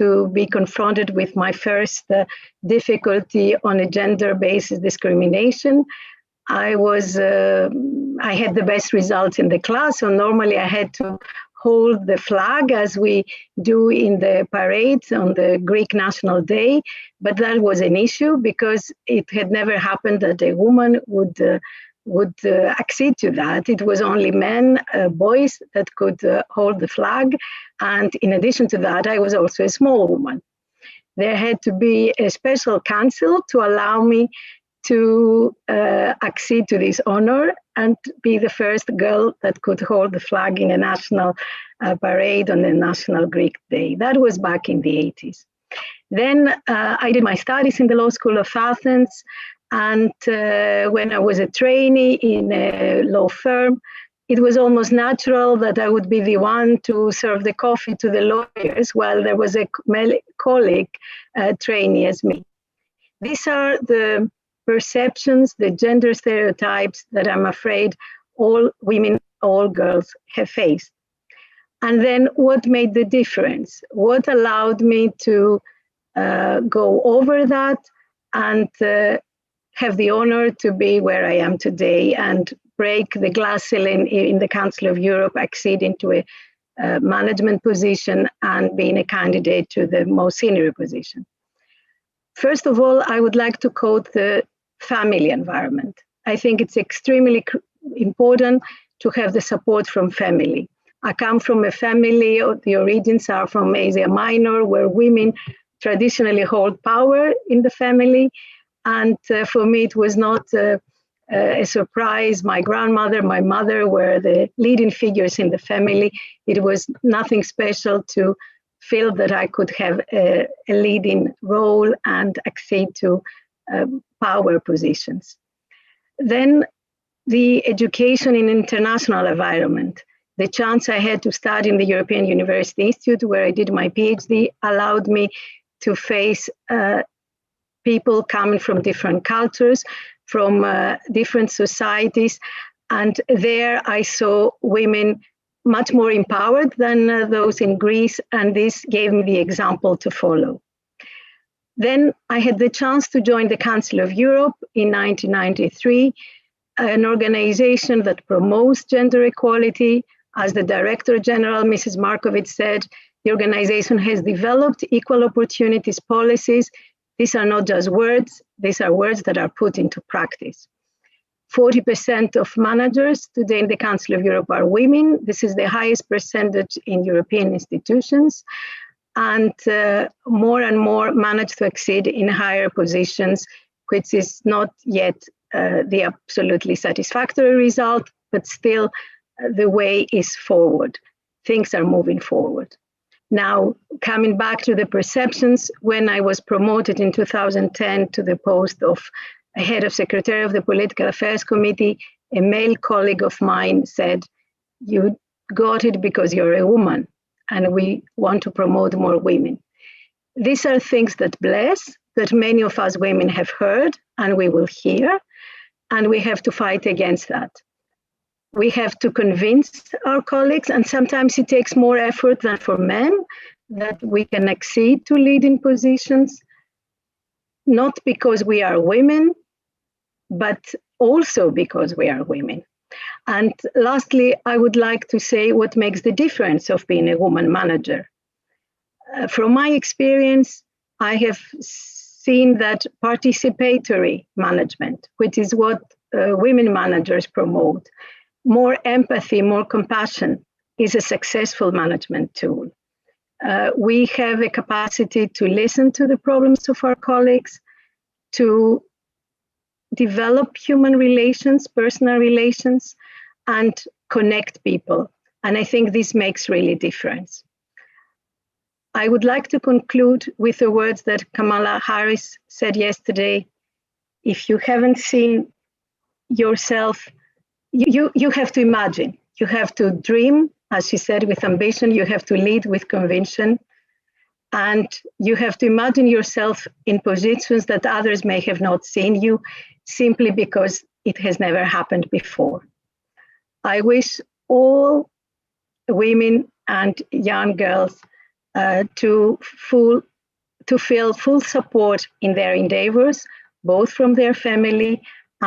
to be confronted with my first difficulty on a gender-based discrimination. I had the best results in the class, so normally I had to hold the flag as we do in the parades on the Greek National Day, but that was an issue because it had never happened that a woman would accede to that. It was only men, boys that could hold the flag, and in addition to that, I was also a small woman. There had to be a special council to allow me to accede to this honor and be the first girl that could hold the flag in a national parade on the National Greek Day. That was back in the 80s. Then I did my studies in the Law School of Athens, and when I was a trainee in a law firm, it was almost natural that I would be the one to serve the coffee to the lawyers while there was a male colleague trainee as me. These are the perceptions, the gender stereotypes that I'm afraid all women, all girls have faced. And then what made the difference? What allowed me to go over that and have the honor to be where I am today and break the glass ceiling in the Council of Europe, accede into a management position and being a candidate to the most senior position. First of all, I would like to quote the family environment. I think it's extremely important to have the support from family. I come from a family, the origins are from Asia Minor, where women traditionally hold power in the family. And for me, it was not a surprise. My grandmother, my mother were the leading figures in the family. It was nothing special to feel that I could have a leading role and accede to power positions. Then the education in international environment. The chance I had to study in the European University Institute, where I did my PhD, allowed me to face people coming from different cultures, from different societies. And there I saw women much more empowered than those in Greece, and this gave me the example to follow. Then I had the chance to join the Council of Europe in 1993, an organization that promotes gender equality. As the Director General, Mrs. Markovic, said, the organization has developed equal opportunities policies. These are not just words, these are words that are put into practice. 40% of managers today in the Council of Europe are women. This is the highest percentage in European institutions. And more and more manage to exceed in higher positions, which is not yet the absolutely satisfactory result, but still the way is forward. Things are moving forward. Now, coming back to the perceptions, when I was promoted in 2010 to the post of head of secretary of the Political Affairs Committee, a male colleague of mine said, "You got it because you're a woman, and we want to promote more women." These are things that bless, that many of us women have heard, and we will hear, and we have to fight against that. We have to convince our colleagues, and sometimes it takes more effort than for men, that we can accede to leading positions, not because we are women, but also because we are women. And lastly, I would like to say what makes the difference of being a woman manager. From my experience, I have seen that participatory management, which is what women managers promote, more empathy, more compassion, is a successful management tool. We have a capacity to listen to the problems of our colleagues, to develop human relations, personal relations, and connect people. And I think this makes really difference. I would like to conclude with the words that Kamala Harris said yesterday. If you haven't seen yourself, you have to imagine, you have to dream, as she said, with ambition, you have to lead with conviction, and you have to imagine yourself in positions that others may have not seen you, simply because it has never happened before. I wish all women and young girls to feel full support in their endeavors, both from their family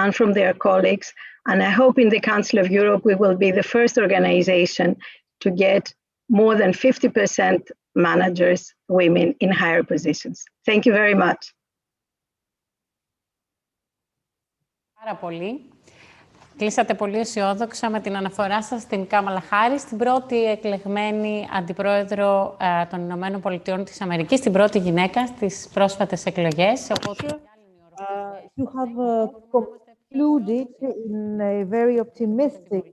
and from their colleagues. And I hope in the Council of Europe, we will be the first organization to get more than 50% managers, women in higher positions. Thank you very much. Πάρα πολύ. Κλείσατε πολύ αισιόδοξα με την αναφορά σας στην Κάμαλα Χάρις, την πρώτη εκλεγμένη αντιπρόεδρο των Ηνωμένων Πολιτειών της Αμερικής, την πρώτη γυναίκα στις πρόσφατες εκλογές. You have concluded in a very optimistic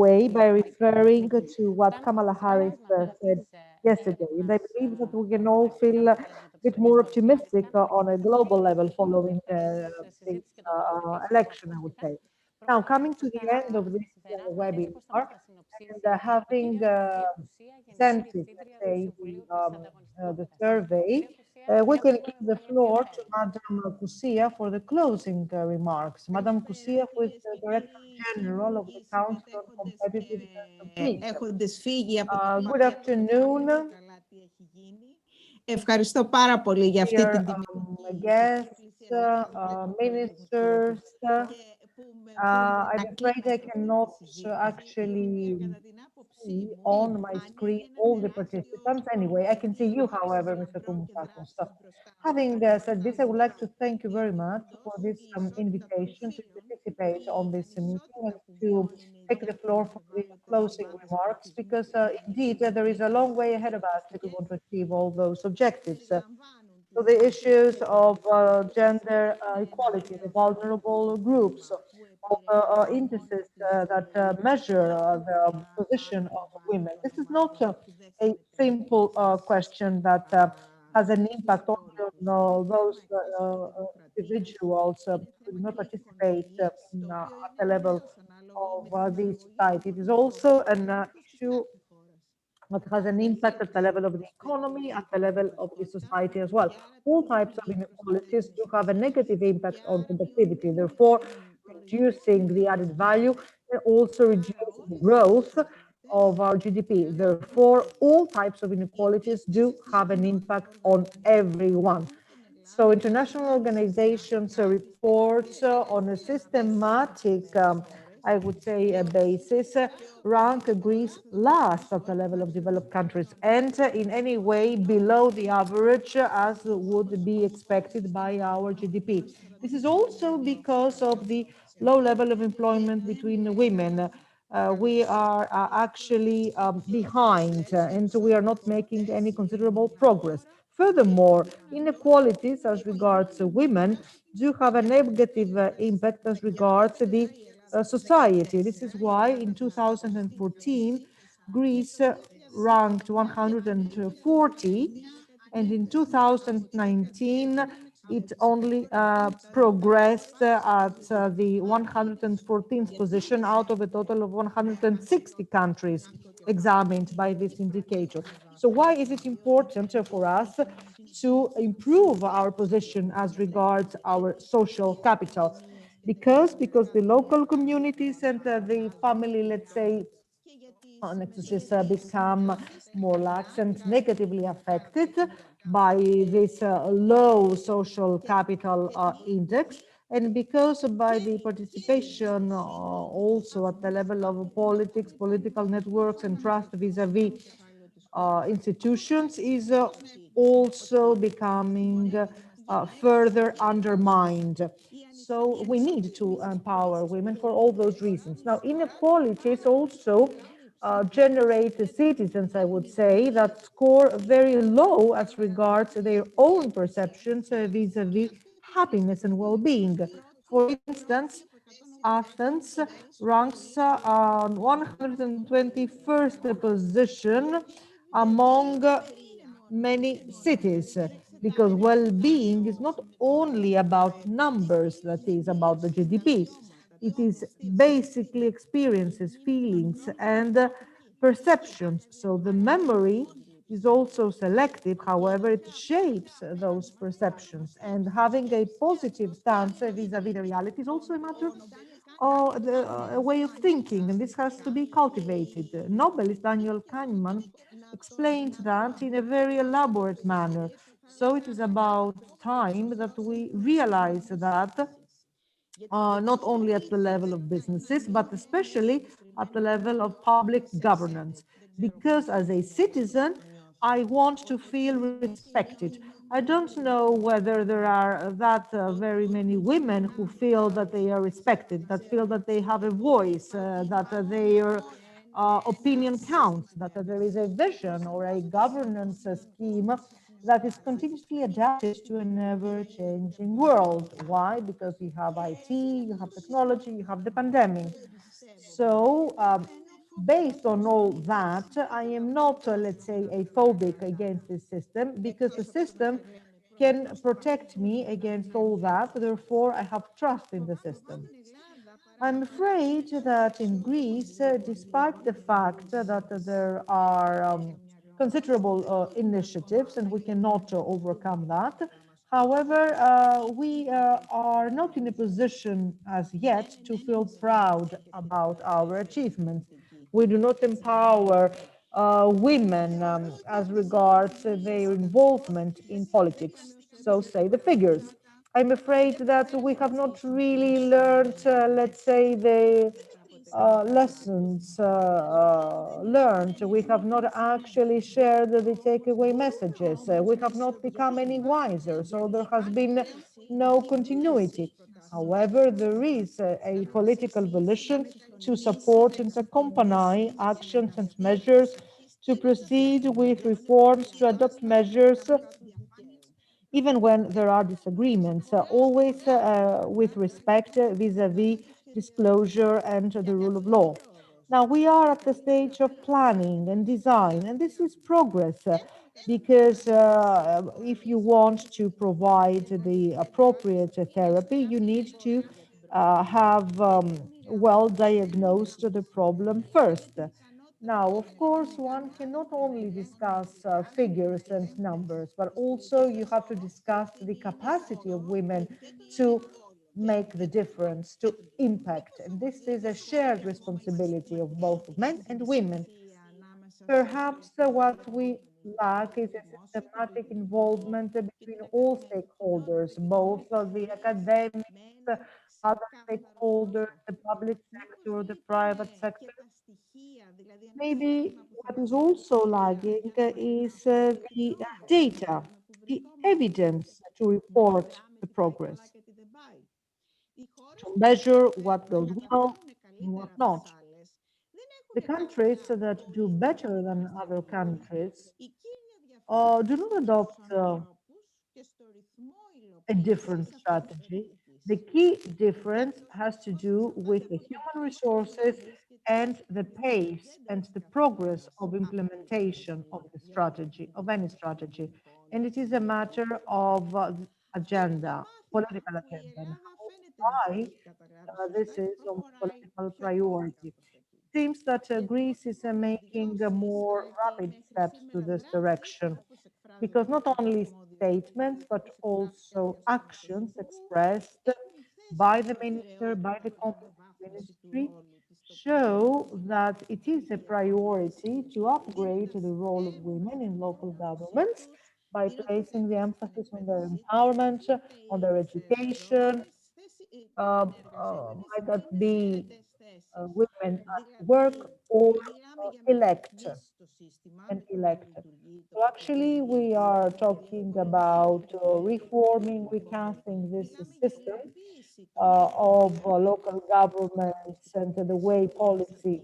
way by referring to what Kamala Harris said yesterday. And I believe that we can all feel a bit more optimistic on a global level following this election, I would say. Now, coming to the end of this webinar, and having presented, let's say, the survey, we can give the floor to Madam Kousia for the closing remarks. Madam Kousia, who is the Director General of the Council on Competitiveness of Greece. Good afternoon. Ευχαριστώ πάρα πολύ για αυτή την τιμή. Guests, ministers, I'm afraid I cannot actually see on my screen all the participants. Anyway, I can see you, however, Mr. Koumoutsakos. Having said this, I would like to thank you very much for this invitation to participate on this meeting and to take the floor for the closing remarks, because indeed there is a long way ahead of us if we want to achieve all those objectives. So the issues of gender equality, the vulnerable groups, of indices that measure the position of women. This is not a simple question that has an impact only on those individuals who do not participate at the level of the society. It is also an issue that has an impact at the level of the economy, at the level of the society as well. All types of inequalities do have a negative impact on productivity, therefore reducing the added value and also reducing the growth of our GDP. Therefore, all types of inequalities do have an impact on everyone. So international organizations report on a systematic I would say, a basis, rank Greece last at the level of developed countries and in any way below the average as would be expected by our GDP. This is also because of the low level of employment between women. We are actually behind and we are not making any considerable progress. Furthermore, inequalities as regards women do have a negative impact as regards the society. This is why in 2014, Greece ranked 140, and in 2019, it only progressed at the 114th position out of a total of 160 countries examined by this indicator. So why is it important for us to improve our position as regards our social capital? Because the local communities and the family, let's say, nexuses become more lax and negatively affected by this low social capital index, and because by the participation also at the level of politics, political networks, and trust vis-a-vis institutions is also becoming further undermined. So we need to empower women for all those reasons. Now, inequalities also generate citizens, I would say, that score very low as regards their own perceptions vis-a-vis happiness and well-being. For instance, Athens ranks on 121st position among many cities, because well-being is not only about numbers, that is about the GDP. It is basically experiences, feelings, and perceptions. So the memory is also selective, however, it shapes those perceptions. And having a positive stance vis-a-vis the reality is also a matter of a way of thinking, and this has to be cultivated. Nobelist Daniel Kahneman explained that in a very elaborate manner. So it is about time that we realize that not only at the level of businesses, but especially at the level of public governance. Because as a citizen, I want to feel respected. I don't know whether there are that very many women who feel that they are respected, that feel that they have a voice, that their opinion counts, that there is a vision or a governance scheme that is continuously adapted to an ever-changing world. Why? Because you have IT, you have technology, you have the pandemic. So based on all that, I am not, let's say, a phobic against this system, because the system can protect me against all that. Therefore, I have trust in the system. I'm afraid that in Greece, despite the fact that there are considerable initiatives and we cannot overcome that, however, we are not in a position as yet to feel proud about our achievements. We do not empower women as regards their involvement in politics. So say the figures. I'm afraid that we have not really learned, let's say, the lessons learned. We have not actually shared the takeaway messages. We have not become any wiser. So there has been no continuity. However, there is a political volition to support and accompany actions and measures to proceed with reforms, to adopt measures even when there are disagreements, always with respect vis-à-vis disclosure and the rule of law. Now, we are at the stage of planning and design, and this is progress because if you want to provide the appropriate therapy, you need to have well diagnosed the problem first. Now, of course, one can not only discuss figures and numbers, but also you have to discuss the capacity of women to make the difference, to impact. And this is a shared responsibility of both men and women. Perhaps what we lack is a systematic involvement between all stakeholders, both the academics, other stakeholders, the public sector, the private sector. Maybe what is also lagging is the data, the evidence to report the progress, to measure what goes well and what not. The countries that do better than other countries do not adopt a different strategy. The key difference has to do with the human resources and the pace and the progress of implementation of the strategy, of any strategy. And it is a matter of agenda, political agenda, and how high this is on political priority. Seems that Greece is making more rapid steps to this direction because not only statements but also actions expressed by the minister, by the competent ministry, show that it is a priority to upgrade the role of women in local governments by placing the emphasis on their empowerment, on their education, might that be women at work or elect and elected. So actually, we are talking about reforming, recasting this system of local governments and the way policy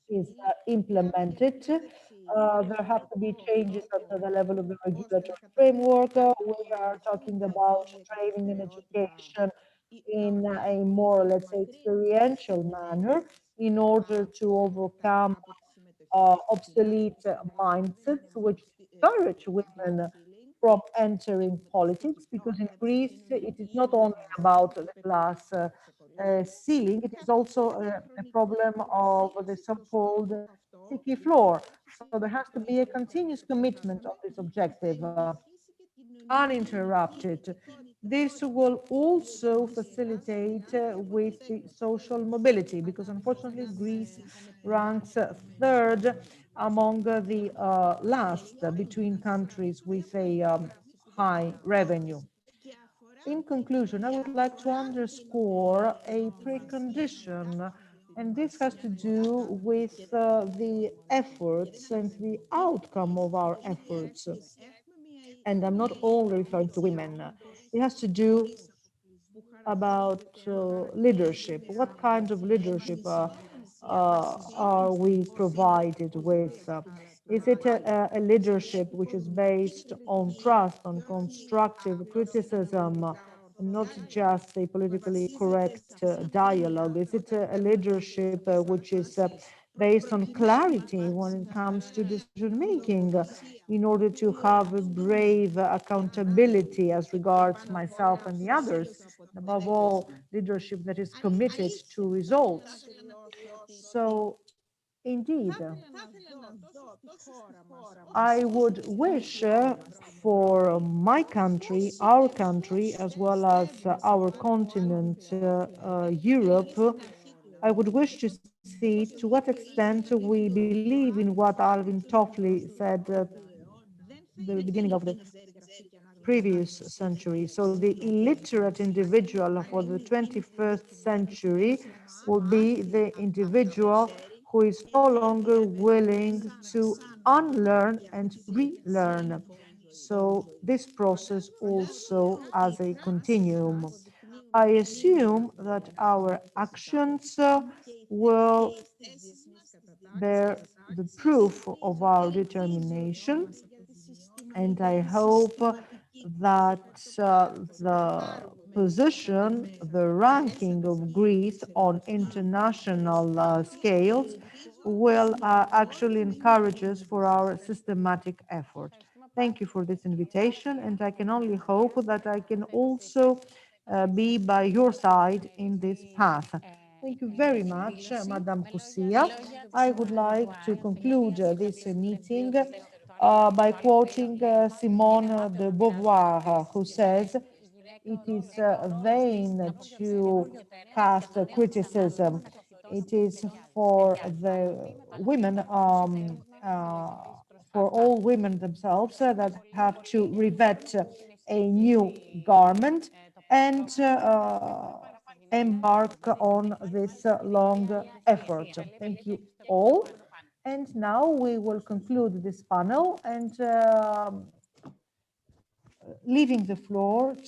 is implemented. There have to be changes at the level of the regulatory framework. We are talking about training and education in a more, let's say, experiential manner in order to overcome obsolete mindsets which discourage women from entering politics, because in Greece it is not only about the glass ceiling, it is also a problem of the so-called sticky floor. So there has to be a continuous commitment of this objective, uninterrupted. This will also facilitate with the social mobility, because unfortunately Greece ranks third among the last between countries with a high revenue. In conclusion, I would like to underscore a precondition, and this has to do with the efforts and the outcome of our efforts. And I'm not only referring to women. It has to do about leadership. What kind of leadership are we provided with? Is it a leadership which is based on trust, on constructive criticism, not just a politically correct dialogue? Is it a leadership which is based on clarity when it comes to decision making, in order to have a brave accountability as regards myself and the others, and above all, leadership that is committed to results? So, indeed, I would wish for my country, our country, as well as our continent, Europe, I would wish to see to what extent we believe in what Alvin Toffley said at the beginning of the previous century. So the illiterate individual for the 21st century will be the individual who is no longer willing to unlearn and relearn. So this process also as a continuum. I assume that our actions will bear the proof of our determination, and I hope that the position, the ranking of Greece on international scales will actually encourage us for our systematic effort. Thank you for this invitation, and I can only hope that I can also be by your side in this path. Thank you very much, Madame Kousia. I would like to conclude this meeting by quoting Simone de Beauvoir, who says, "It is vain to cast criticism. It is for the women, for all women themselves that have to revet a new garment and embark on this long effort." Thank you all. And now we will conclude this panel and leaving the floor to